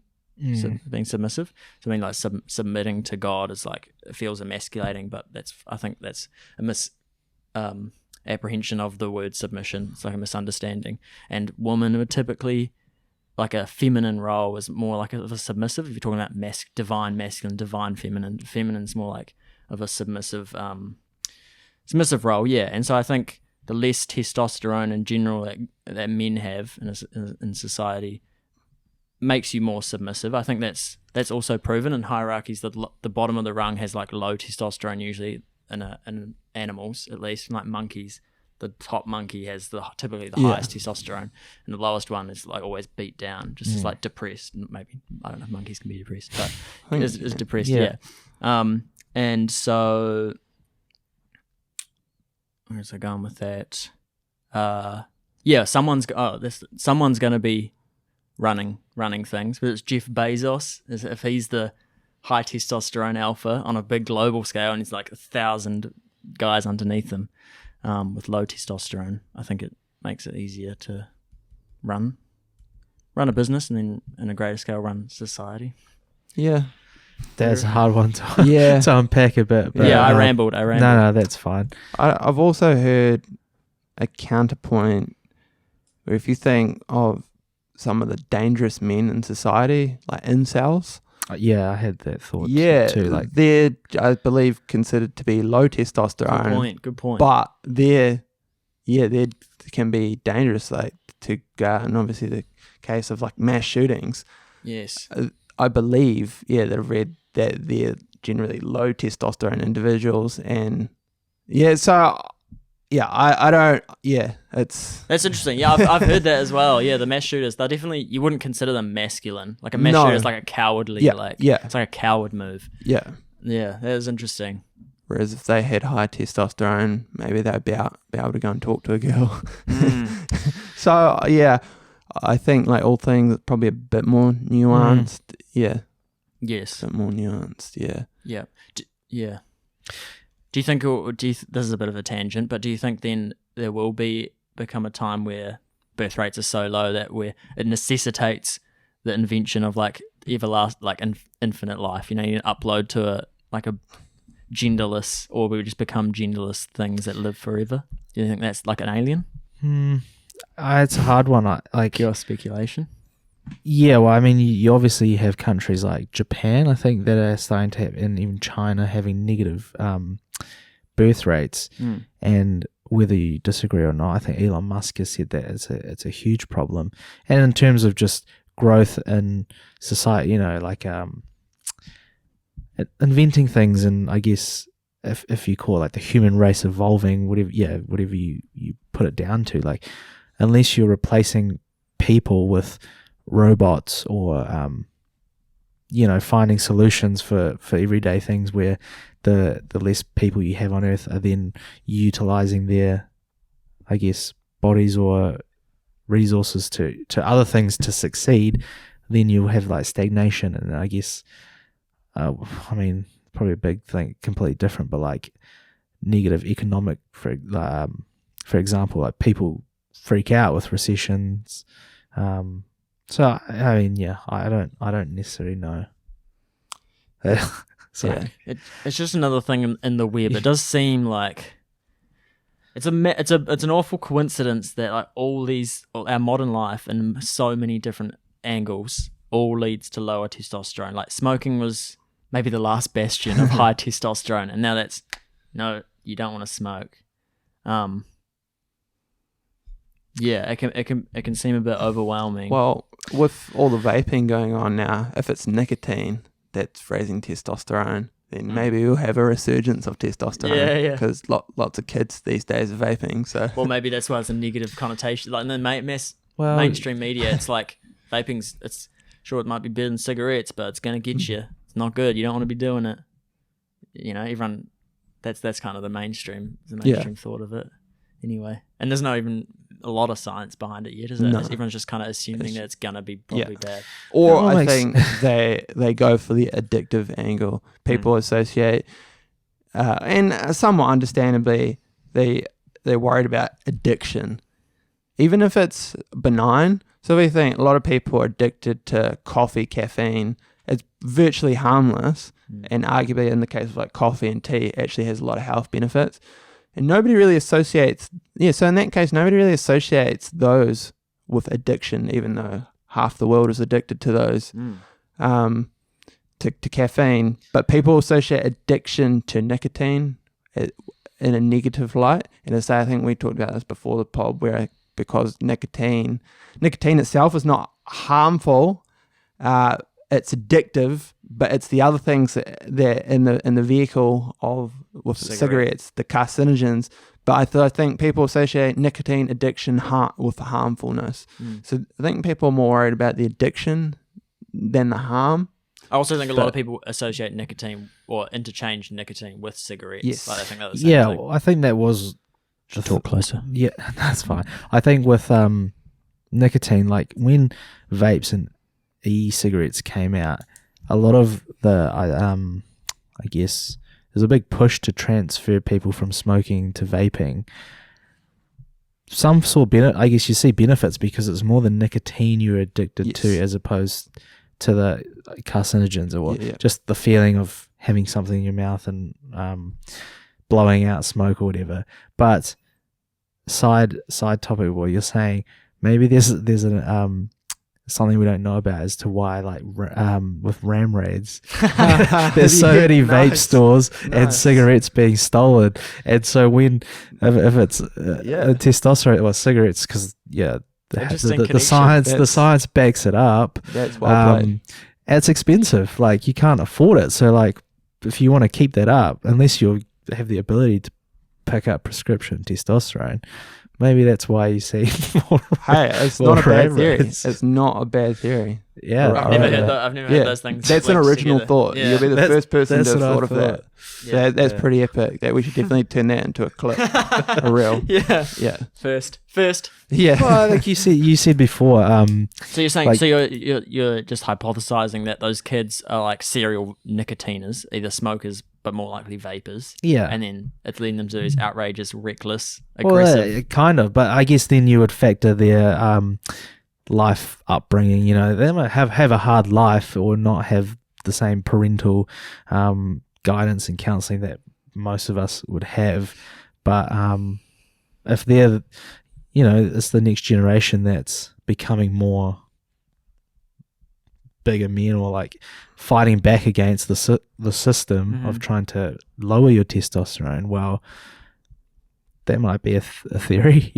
So being submissive. So I mean, like submitting to God is like, it feels emasculating, but I think that's a apprehension of the word submission. It's like a misunderstanding. And women are typically, like a feminine role is more like of a submissive. If you're talking about divine masculine, divine feminine, feminine's more like of a submissive role. Yeah, and so I think the less testosterone in general that men have in society makes you more submissive. I think that's also proven in hierarchies that the bottom of the rung has like low testosterone usually in animals, at least like monkeys. The top monkey has typically the highest testosterone, and the lowest one is like always beat down, just as like depressed. Maybe, I don't know if monkeys can be depressed, but is depressed. Yeah. And so where's I going with that? Someone's going to be running things, but it's Jeff Bezos. If he's the high testosterone alpha on a big global scale, and he's like 1,000 guys underneath him. With low testosterone, I think it makes it easier to run a business and then in a greater scale run society. Yeah. That's a hard one to unpack a bit. But, I rambled. No, that's fine. I've also heard a counterpoint where if you think of some of the dangerous men in society, like incels. I had that thought too. Like they're, I believe, considered to be low testosterone. Good point. But they can be dangerous, like to go out, and obviously the case of like mass shootings. Yes. I believe, that I've read that they're generally low testosterone individuals, and I don't. Yeah, that's interesting. Yeah, I've heard that as well. Yeah, the mass shooters, they're definitely, you wouldn't consider them masculine. Like a mass shooter is like a cowardly, it's like a coward move. Yeah, that is interesting. Whereas if they had high testosterone, maybe they'd be able to go and talk to a girl. So I think like all things, it's probably a bit more nuanced. Yes, a bit more nuanced. Yeah. Do you think, this is a bit of a tangent, but do you think then there will become a time where birth rates are so low that it necessitates the invention of like infinite life? You upload to a genderless, or we just become genderless things that live forever? Do you think that's like an alien? It's a hard one. Like pure speculation. Yeah, well, I mean, you obviously have countries like Japan, I think, that are starting to have, and even China having negative birth rates. And whether you disagree or not, I think Elon Musk has said that it's a huge problem. And in terms of just growth in society, like inventing things, and I guess if you call it like the human race evolving, whatever you put it down to, like unless you're replacing people with robots or finding solutions for everyday things where the less people you have on Earth are then utilizing their, I guess, bodies or resources to other things to succeed, then you'll have like stagnation. And I guess I mean probably a big thing, completely different, but like negative economic, for example, like people freak out with recessions. So I mean, I don't necessarily know. So it's just another thing in the web. It does seem like It's an awful coincidence that like all our modern life in so many different angles all leads to lower testosterone. Like smoking was maybe the last bastion of high testosterone, and now that's no, you don't want to smoke. Yeah, it can seem a bit overwhelming. Well, with all the vaping going on now, if it's nicotine that's raising testosterone, then maybe we'll have a resurgence of testosterone. Yeah. Because lots of kids these days are vaping. So, well, maybe that's why it's a negative connotation. Like in the Well, mainstream media, it's like vaping's. It's sure it might be better than cigarettes, but it's gonna get you. It's not good. You don't want to be doing it. You know, everyone. That's kind of the mainstream thought of it. Anyway, and there's not even a lot of science behind it yet, is it? No. Everyone's just kind of assuming that it's gonna be probably bad. Or It I makes- think they go for the addictive angle. People associate, and somewhat understandably, they're worried about addiction, even if it's benign. So we think a lot of people are addicted to coffee, caffeine. It's virtually harmless, and arguably in the case of like coffee and tea, it actually has a lot of health benefits. And nobody really associates, so in that case, nobody really associates those with addiction, even though half the world is addicted to those, to caffeine. But people associate addiction to nicotine in a negative light. And as I think we talked about this before the pod, because nicotine itself is not harmful, it's addictive, but it's the other things that in the vehicle with cigarettes, the carcinogens. But I think people associate nicotine addiction with the harmfulness. So I think people are more worried about the addiction than the harm. I also think a lot of people associate nicotine or interchange nicotine with cigarettes. Yes. Like, I think that's the same thing. well, I think that was. Should I talk closer? Yeah, that's fine. I think with nicotine, like when vapes and e-cigarettes came out, a lot of I guess there's a big push to transfer people from smoking to vaping. Some saw I guess you see benefits because it's more the nicotine you're addicted to as opposed to the carcinogens or just the feeling of having something in your mouth and blowing out smoke or whatever. But side topic, what you're saying, maybe there's an something we don't know about as to why, like with ram raids, there's so many vape stores and cigarettes being stolen, and so when if it's testosterone or cigarettes, because the science backs it up. That's well played. It's expensive, like you can't afford it. So like if you want to keep that up, unless you have the ability to pick up prescription testosterone, maybe that's why you see more. Hey, it's not a bad theory. It's not a bad theory. Yeah, I've never heard those things. That's an original thought. Yeah. You'll be the first person to have thought of that. Yeah. That's pretty epic. That we should definitely turn that into a clip, a reel. Yeah. First. Yeah. Well, like you said before. So you're saying, so you're just hypothesizing that those kids are like serial nicotiners, either smokers but more likely vapors. Yeah. And then it's leading them to these outrageous, reckless, aggressive. Well, kind of, but I guess then you would factor their life upbringing. You know, they might have a hard life or not have the same parental guidance and counselling that most of us would have. But if they're, it's the next generation that's becoming more bigger men or like fighting back against the system of trying to lower your testosterone, well, that might be a theory,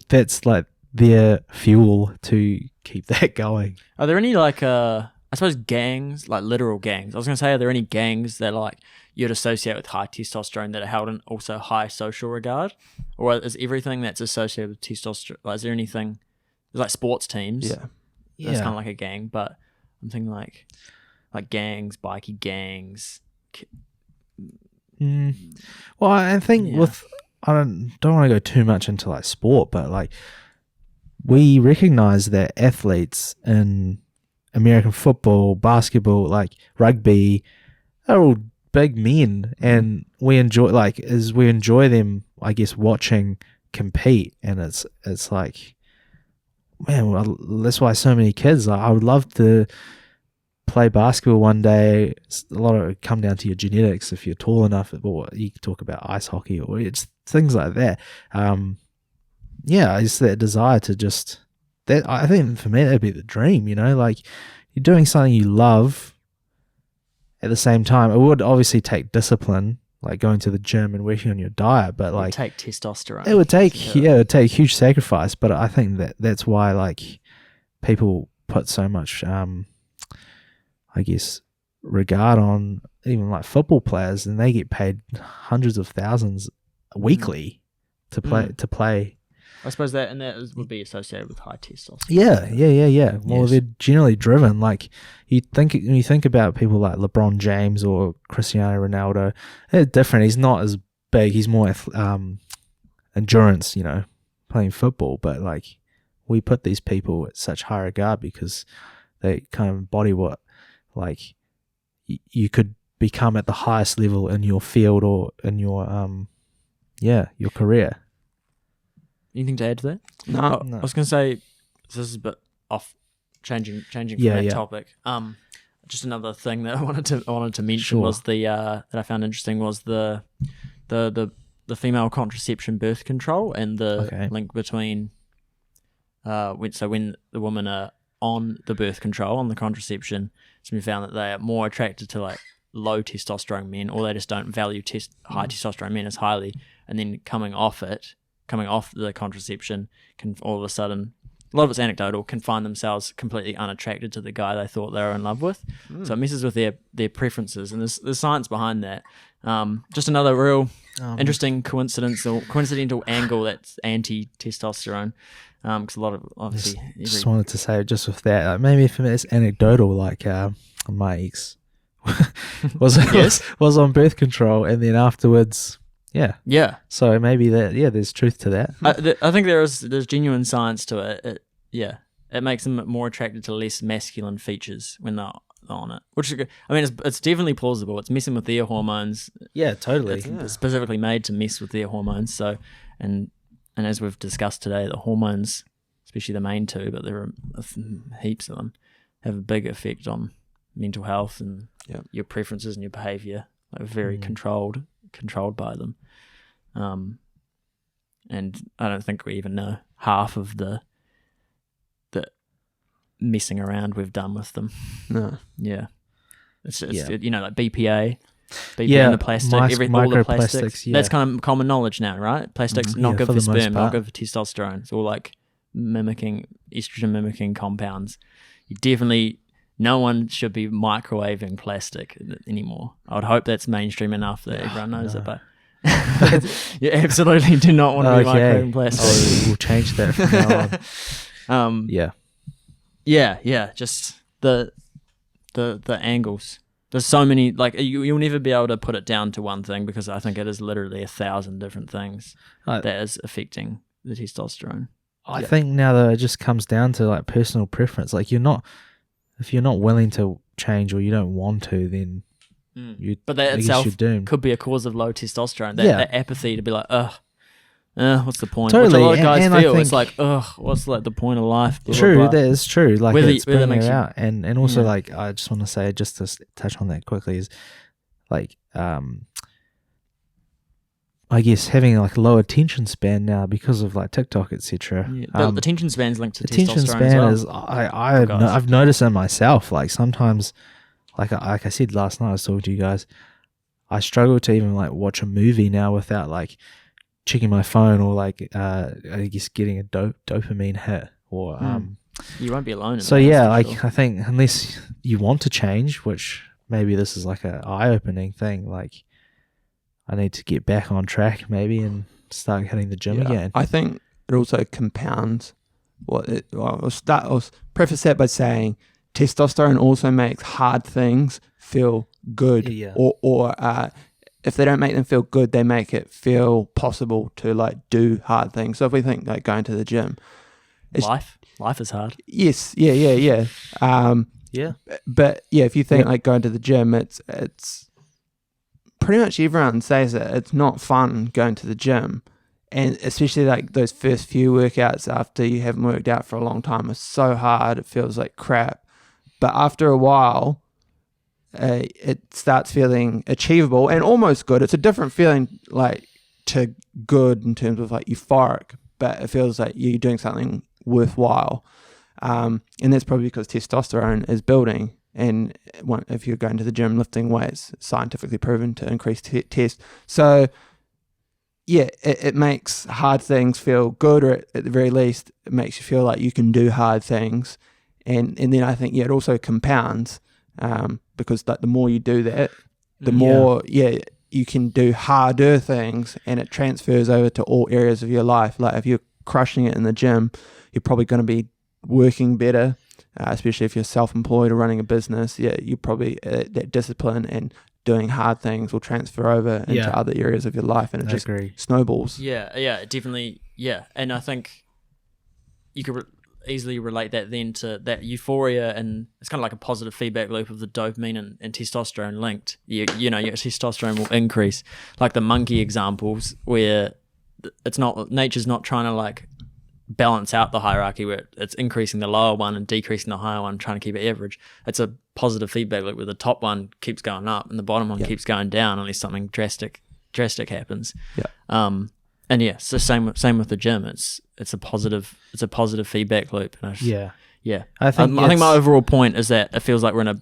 that's like their fuel to keep that going. Are there any like I suppose gangs, like literal gangs? I was going to say, are there any gangs that like you'd associate with high testosterone that are held in also high social regard? Or is everything that's associated with testosterone, like, is there anything, there's like sports teams? Yeah. That's kind of like a gang, but I'm thinking like gangs, bikie gangs. Well, I think I don't want to go too much into like sport, but like we recognize that athletes in American football, basketball, like rugby, are all big men, and we enjoy them, I guess, watching compete, and it's like, man, well, that's why so many kids. I would love to play basketball one day, a lot of it come down to your genetics. If you're tall enough, or you can talk about ice hockey, or it's things like that. It's that desire to just that. I think for me that'd be the dream. Like you're doing something you love. At the same time, it would obviously take discipline, like going to the gym and working on your diet. But like, take testosterone. It would take huge sacrifice. But I think that's why like people put so much, I guess, regard on even like football players, and they get paid hundreds of thousands weekly to play. I suppose that would be associated with high testosterone. Yeah. Well, Yes. they're generally driven. Like when you think about people like LeBron James or Cristiano Ronaldo, they're different. He's not as big. He's more endurance, playing football. But like we put these people at such high regard because they kind of embody what like you could become at the highest level in your field or in your your career. Anything to add to that? No. I was going to say, this is a bit off, changing from that topic. Just another thing that I wanted to mention was that I found interesting was the female contraception birth control and the link between when the women are on the birth control, on the contraception, it's been found that they are more attracted to like low testosterone men, or they just don't value high testosterone men as highly, and then coming off the contraception can all of a sudden, a lot of it's anecdotal, can find themselves completely unattracted to the guy they thought they were in love with. So it messes with their preferences, and there's science behind that. Just another real interesting coincidental angle that's anti-testosterone. Because a lot of obviously just wanted to say just with that, like maybe for me it's anecdotal. Like my ex was on birth control, and then afterwards. Yeah. So maybe there's truth to that. I think there's genuine science to it. It makes them more attracted to less masculine features when they're on it. Which it's definitely plausible. It's messing with their hormones. Yeah, totally. It's specifically made to mess with their hormones. So and as we've discussed today, the hormones, especially the main two, but there are heaps of them, have a big effect on mental health and your preferences and your behavior. Like very controlled by them. And I don't think we even know half of the messing around we've done with them. No. Yeah. It's like BPA and the plastic, all the plastics. That's kind of common knowledge now, right? Plastics not good for sperm, not good for testosterone. It's all like estrogen mimicking compounds. No one should be microwaving plastic anymore. I would hope that's mainstream enough that everyone knows it, but you absolutely do not want to be microwaving plastic. We'll change that from now on. Just the angles. There's so many, like you'll never be able to put it down to one thing, because I think it is literally 1,000 different things that is affecting the testosterone. I think now that it just comes down to like personal preference. Like if you're not willing to change or you don't want to, then but that itself could be a cause of low testosterone. That apathy to be like, what's the point? Totally. Which a lot of guys and feel. It's like, what's like the point of life? Blah, true, blah, blah. that is true. Like it's bringing it out, and also like I just want to say, just to touch on that quickly, is like I guess having like low attention span now because of like TikTok, etc. The attention span's linked to attention testosterone span as well. I've noticed it myself. Like sometimes, like I said last night, I was talking to you guys. I struggle to even like watch a movie now without like checking my phone or like I guess getting a dopamine hit or you won't be alone. So I think unless you want to change, which maybe this is like a eye-opening thing, like I need to get back on track maybe and start hitting the gym again. I think it also compounds I'll preface that by saying testosterone also makes hard things feel good, or if they don't make them feel good, they make it feel possible to like do hard things. So if we think like going to the gym, life is hard. Yes, yeah. But if you think like going to the gym, it's pretty much everyone says it. It's not fun going to the gym, and especially like those first few workouts after you haven't worked out for a long time are so hard. It feels like crap. but after a while, it starts feeling achievable and almost good. It's a different feeling, like, to good in terms of like euphoric, but it feels like you're doing something worthwhile. And that's probably because testosterone is building. And if you're going to the gym lifting weights, it's scientifically proven to increase test. So yeah, it makes hard things feel good, or at the very least, it makes you feel like you can do hard things. And then I think, it also compounds, because like the more you do that, the more, you can do harder things, and it transfers over to all areas of your life. Like if you're crushing it in the gym, you're probably going to be working better, especially if you're self-employed or running a business. You probably, that discipline and doing hard things will transfer over into other areas of your life, and it snowballs. Yeah, definitely. Yeah, and I think you could easily relate that then to that euphoria, and it's kind of like a positive feedback loop of the dopamine and testosterone linked. You know, your testosterone will increase, like the monkey examples where it's not, nature's not trying to like balance out the hierarchy where it's increasing the lower one and decreasing the higher one, trying to keep it average. It's a positive feedback loop where the top one keeps going up and the bottom one keeps going down unless something drastic happens. And so same with the gym. It's a positive feedback loop. And I think my overall point is that it feels like we're in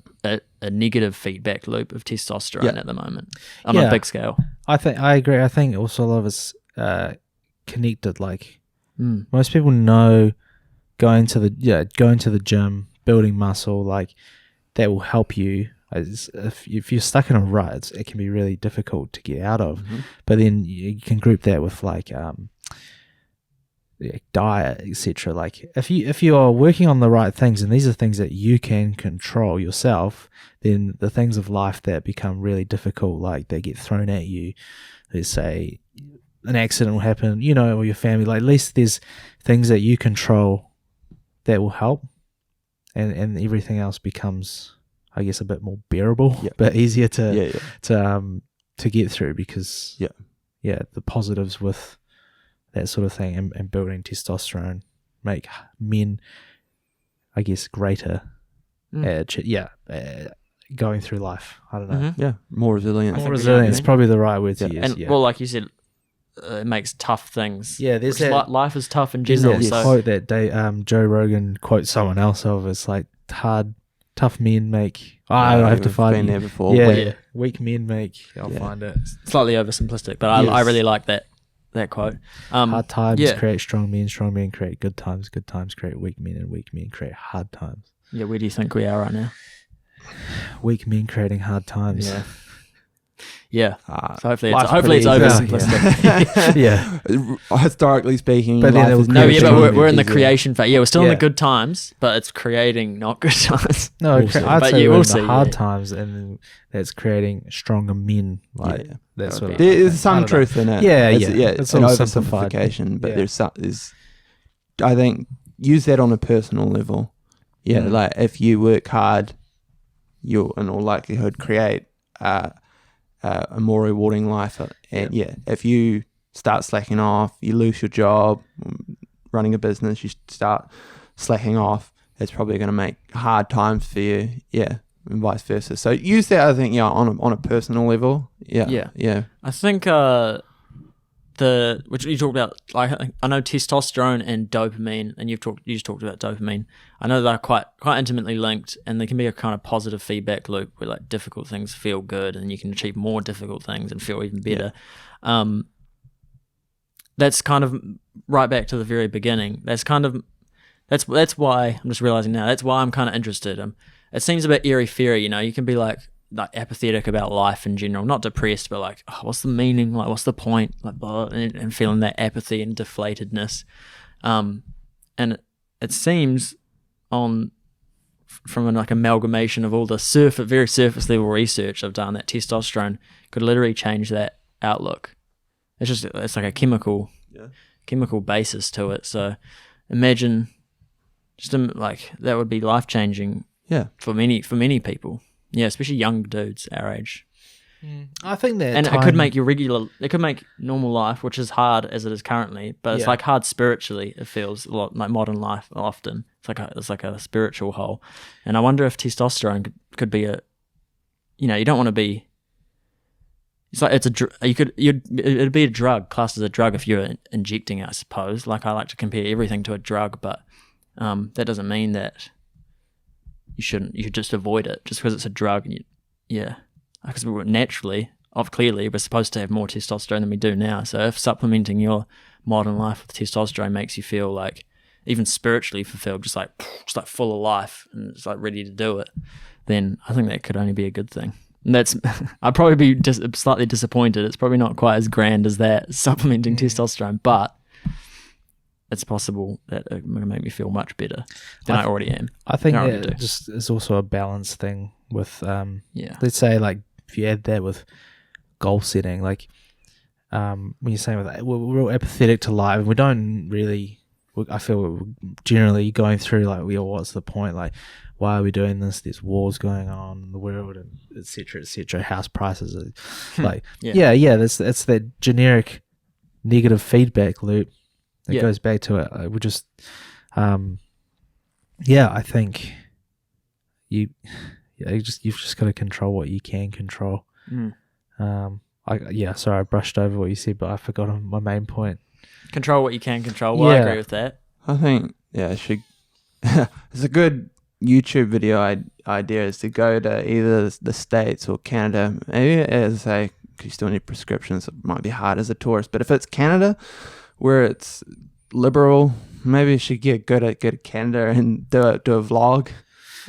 a negative feedback loop of testosterone at the moment on a big scale. I agree. I think also a lot of it's connected. Like most people know going to the gym, building muscle, like that will help you. If you're stuck in a rut, it can be really difficult to get out of. But then you can group that with like diet, etc. Like if you are working on the right things, and these are things that you can control yourself, then the things of life that become really difficult, like they get thrown at you, let's say an accident will happen, or your family, like at least there's things that you control that will help, and everything else becomes, I guess, a bit more bearable, but easier to get through, because the positives with that sort of thing and building testosterone make men, I guess, greater going through life. I don't know. More resilient. More resilient is probably the right word to use. And well, like you said, it makes tough things. There's that, life is tough in general. There's that quote that Joe Rogan quotes someone else of. It's like tough men make. I have to find been there before. Weak men make. I'll find it. Slightly oversimplistic, but I really like that quote. Hard times create strong men create good times create weak men, and weak men create hard times. Yeah, where do you think we are right now? Weak men creating hard times. So hopefully it's oversimplistic. Historically speaking, but then we're in the creation phase. We're still in the good times, but it's creating not good times. No, I'd say we're in the hard times, and that's creating stronger men. Like that's what there's some truth in it. It's an oversimplification, but there's I think use that on a personal level. Like if you work hard, you'll in all likelihood create a more rewarding life. And if you start slacking off, you lose your job, running a business, you start slacking off, it's probably going to make hard times for you. And vice versa. So use that, I think, on a personal level. I think which you talked about, like I know testosterone and dopamine, and you just talked about dopamine. I know they're quite intimately linked, and they can be a kind of positive feedback loop where like difficult things feel good, and you can achieve more difficult things and feel even better. That's kind of right back to the very beginning. That's why I'm just realizing now. That's why I'm kind of interested. It seems a bit airy-fairy, you can be like apathetic about life in general, not depressed, but like, what's the meaning? Like, what's the point? Like, blah, and feeling that apathy and deflatedness. And it seems from an like amalgamation of all the very surface level research I've done that testosterone could literally change that outlook. It's like a chemical basis to it. So imagine like that would be life changing. For many people. Especially young dudes our age. I think that, and it could make normal life, which is hard as it is currently, but it's like hard spiritually. It feels a lot like modern life often. It's like a spiritual hole, and I wonder if testosterone could be you don't want to be. It's like it'd be a drug, classed as a drug if you're injecting it, I suppose. Like, I like to compare everything to a drug, but that doesn't mean that you should just avoid it just because it's a drug. And because clearly we're supposed to have more testosterone than we do now. So if supplementing your modern life with testosterone makes you feel like even spiritually fulfilled, just like full of life and it's like ready to do it, then I think that could only be a good thing. And I'd probably be slightly disappointed. It's probably not quite as grand as that, supplementing testosterone, but it's possible that it will make me feel much better than I already am. I think that just is also a balance thing with, let's say, like, if you add that with goal setting, like, when you're saying with we're real apathetic to life, and we don't really, I feel we're generally going through, like, what's the point? Like, why are we doing this? There's wars going on in the world, and et cetera, house prices are like, it's that generic negative feedback loop that goes back to it. We just, I think you've just got to control what you can control. Sorry, I brushed over what you said, but I forgot my main point. Control what you can control. Well, I agree with that. I think, it's a good YouTube video idea is to go to either the States or Canada. Maybe, as I say, you still need prescriptions. It might be hard as a tourist, but if it's Canada, where it's liberal, maybe you should go to Canada and do a vlog.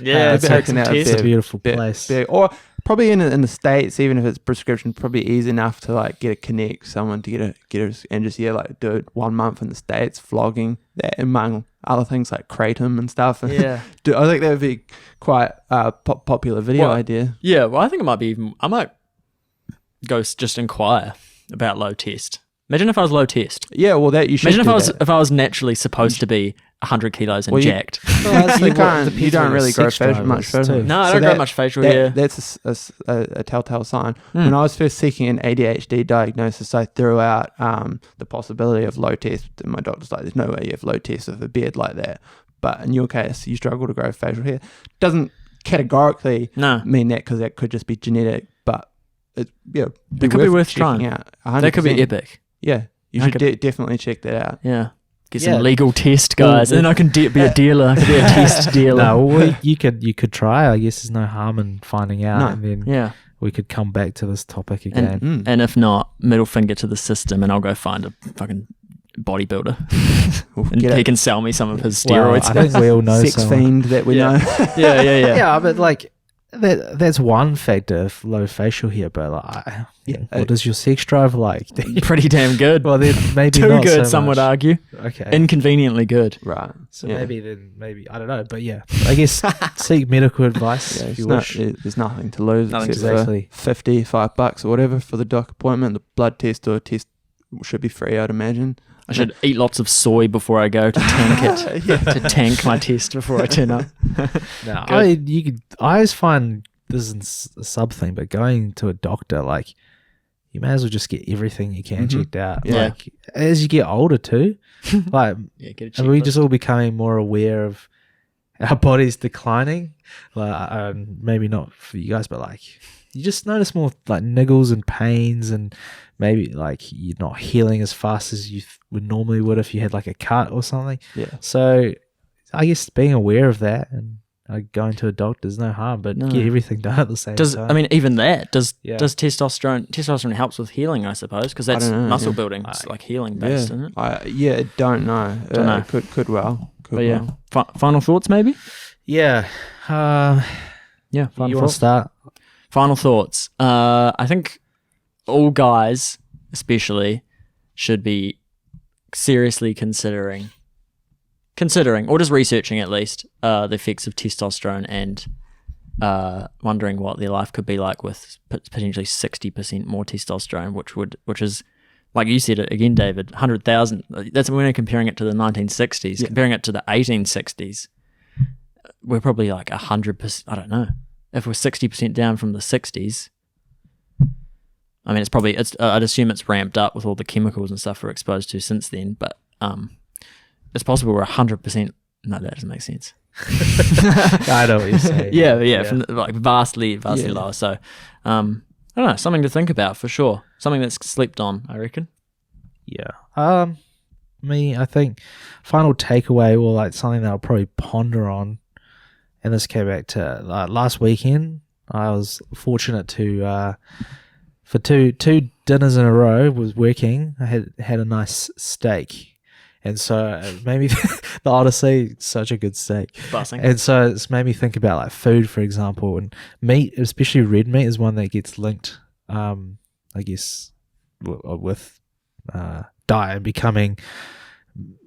Yeah, it's a beautiful place. Or probably in the States, even if it's prescription, probably easy enough to like connect someone to get a and just do it 1 month in the States, vlogging that among other things like kratom and stuff. Yeah, I think that would be quite a popular video idea. Yeah, well, I think it might be. I might go just inquire about low test. Imagine if I was low test. Yeah, well, that you should. Imagine if I was naturally supposed to be 100 kilos and jacked. You don't really grow much facial. No, I don't grow much facial hair. That's a telltale sign. When I was first seeking an ADHD diagnosis, I threw out the possibility of low test. And my doctor's like, "There's no way you have low test with a beard like that." But in your case, you struggle to grow facial hair. Doesn't categorically mean that, because that could just be genetic. But it could be worth trying out. That could be epic. Yeah, you should definitely check that out. Yeah. Get some legal test, guys, and then I can be a dealer. I could be a test dealer. No, you could try. I guess there's no harm in finding out, and then we could come back to this topic again. And if not, middle finger to the system, and I'll go find a fucking bodybuilder, and he can sell me some of his steroids. I think we all know sex fiend that we know. Yeah. Yeah, but like that's one factor of low facial hair. But what is your sex drive like? Pretty damn good. Well, then maybe too not good. so some much. would argue. Okay, inconveniently good. Right. So maybe I don't know, but I guess seek medical advice if you wish. There's nothing to lose. Exactly. $55 or whatever for the doc appointment. The blood test or test should be free, I'd imagine. I should eat lots of soy before I go to tank it, to tank my test before I turn up. No, I always find this is a sub thing, but going to a doctor, like, you may as well just get everything you can checked out. Yeah. Like, as you get older too, like, get are we just all becoming more aware of our bodies declining? Like, maybe not for you guys, but like, you just notice more like niggles and pains, and maybe like you're not healing as fast as you would normally would if you had like a cut or something. Yeah. So I guess being aware of that and going to a doctor is no harm, but get everything done at the same time. I mean, even that does testosterone helps with healing, I suppose, because that's muscle building. It's like healing based, isn't it? I don't know. Could well. Final thoughts, maybe. Yeah. Final you want to thoughts? start? Final thoughts. I think all guys, especially, should be seriously considering or just researching at least the effects of testosterone, and wondering what their life could be like with potentially 60% more testosterone, which is, like you said again, David, 100,000. That's when we're comparing it to the 1960s. Yeah. Comparing it to the 1860s, we're probably like 100%. I don't know. If we're 60% down from the 60s, I mean, it's probably I'd assume it's ramped up with all the chemicals and stuff we're exposed to since then. But it's possible we're 100%. No, that doesn't make sense. I know what you're saying. yeah. From, like vastly lower. So, I don't know, something to think about for sure. Something that's slept on, I reckon. Yeah. Me, I think final takeaway, or like something that I'll probably ponder on, and this came back to last weekend. I was fortunate to for two dinners in a row was working. I had a nice steak. And so maybe the Odyssey, such a good steak. Bussing. And so it's made me think about like food, for example, and meat, especially red meat, is one that gets linked, I guess, with diet and becoming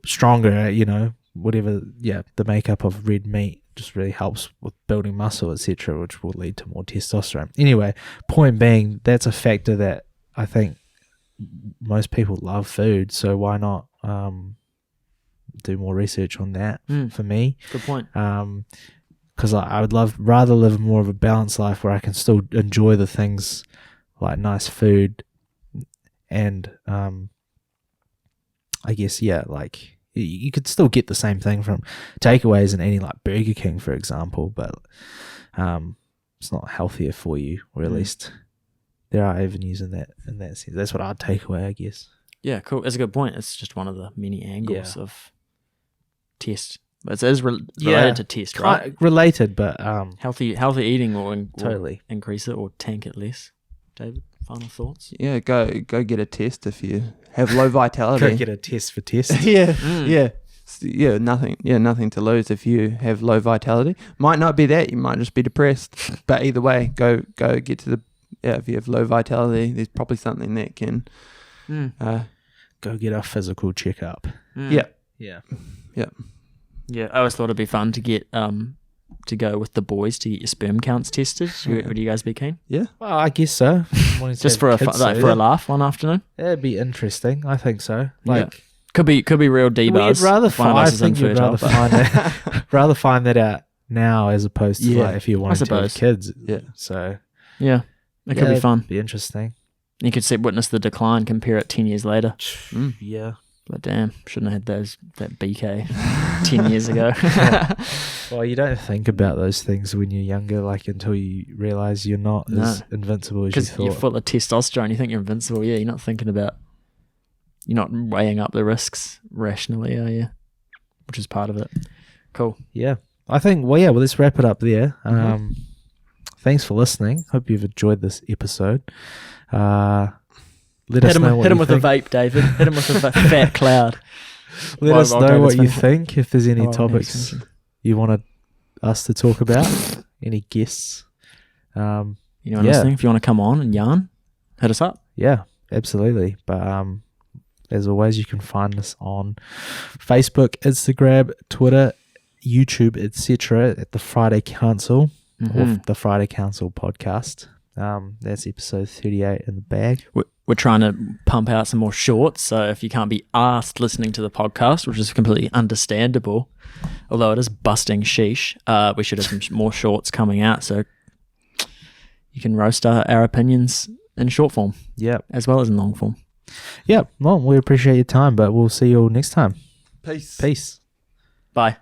stronger. You know, whatever. Yeah, the makeup of red meat just really helps with building muscle, etc., which will lead to more testosterone. Anyway, point being, that's a factor that I think most people love food. So why not? Do more research on that for me. Good point. Because I would rather live more of a balanced life where I can still enjoy the things like nice food and I guess like you could still get the same thing from takeaways and eating like Burger King, for example, but it's not healthier for you, or at least there are avenues in that sense. That's what I'd take away, I guess. Yeah, cool. That's a good point. It's just one of the many angles of test. But it is related to test, right? Related, but healthy eating will totally increase it or tank it less. David, final thoughts? Yeah, go get a test if you have low vitality. Go get a test for test. Yeah. Nothing to lose if you have low vitality. Might not be that, you might just be depressed. But either way, go get to the if you have low vitality, there's probably something that can go get a physical checkup. Yeah. I always thought it'd be fun to get to go with the boys to get your sperm counts tested. Would you guys be keen? Yeah. Well, I guess so. Just for a laugh one afternoon. It'd be interesting. I think so. Like could be real D-buzz. I think you'd rather find that out now as opposed to like if you wanted to have kids. Yeah. So it could be fun. Be interesting. You could witness the decline, compare it 10 years later. Yeah. But damn, shouldn't have had that BK 10 years ago. Well, you don't think about those things when you're younger, like until you realise you're not as invincible as you thought. Because you're full of testosterone, you think you're invincible. Yeah, you're not weighing up the risks rationally, are you? Which is part of it. Cool. Yeah. I think, well, let's wrap it up there. Thanks for listening. Hope you've enjoyed this episode. Hit him with a vape, David. Hit him with a fat cloud. Let us know what you think. If there's any topics you wanted us to talk about, any guests. Listening, if you want to come on and yarn, hit us up. Yeah, absolutely. But as always, you can find us on Facebook, Instagram, Twitter, YouTube, etc. at the Friday Council or the Friday Council podcast. That's episode 38 in the bag. We're trying to pump out some more shorts, so if you can't be asked listening to the podcast, which is completely understandable, although it is busting sheesh, we should have some more shorts coming out, so you can roast our opinions in short form, as well as in long form. Well, we appreciate your time, but we'll see you all next time. Peace. Peace. Bye.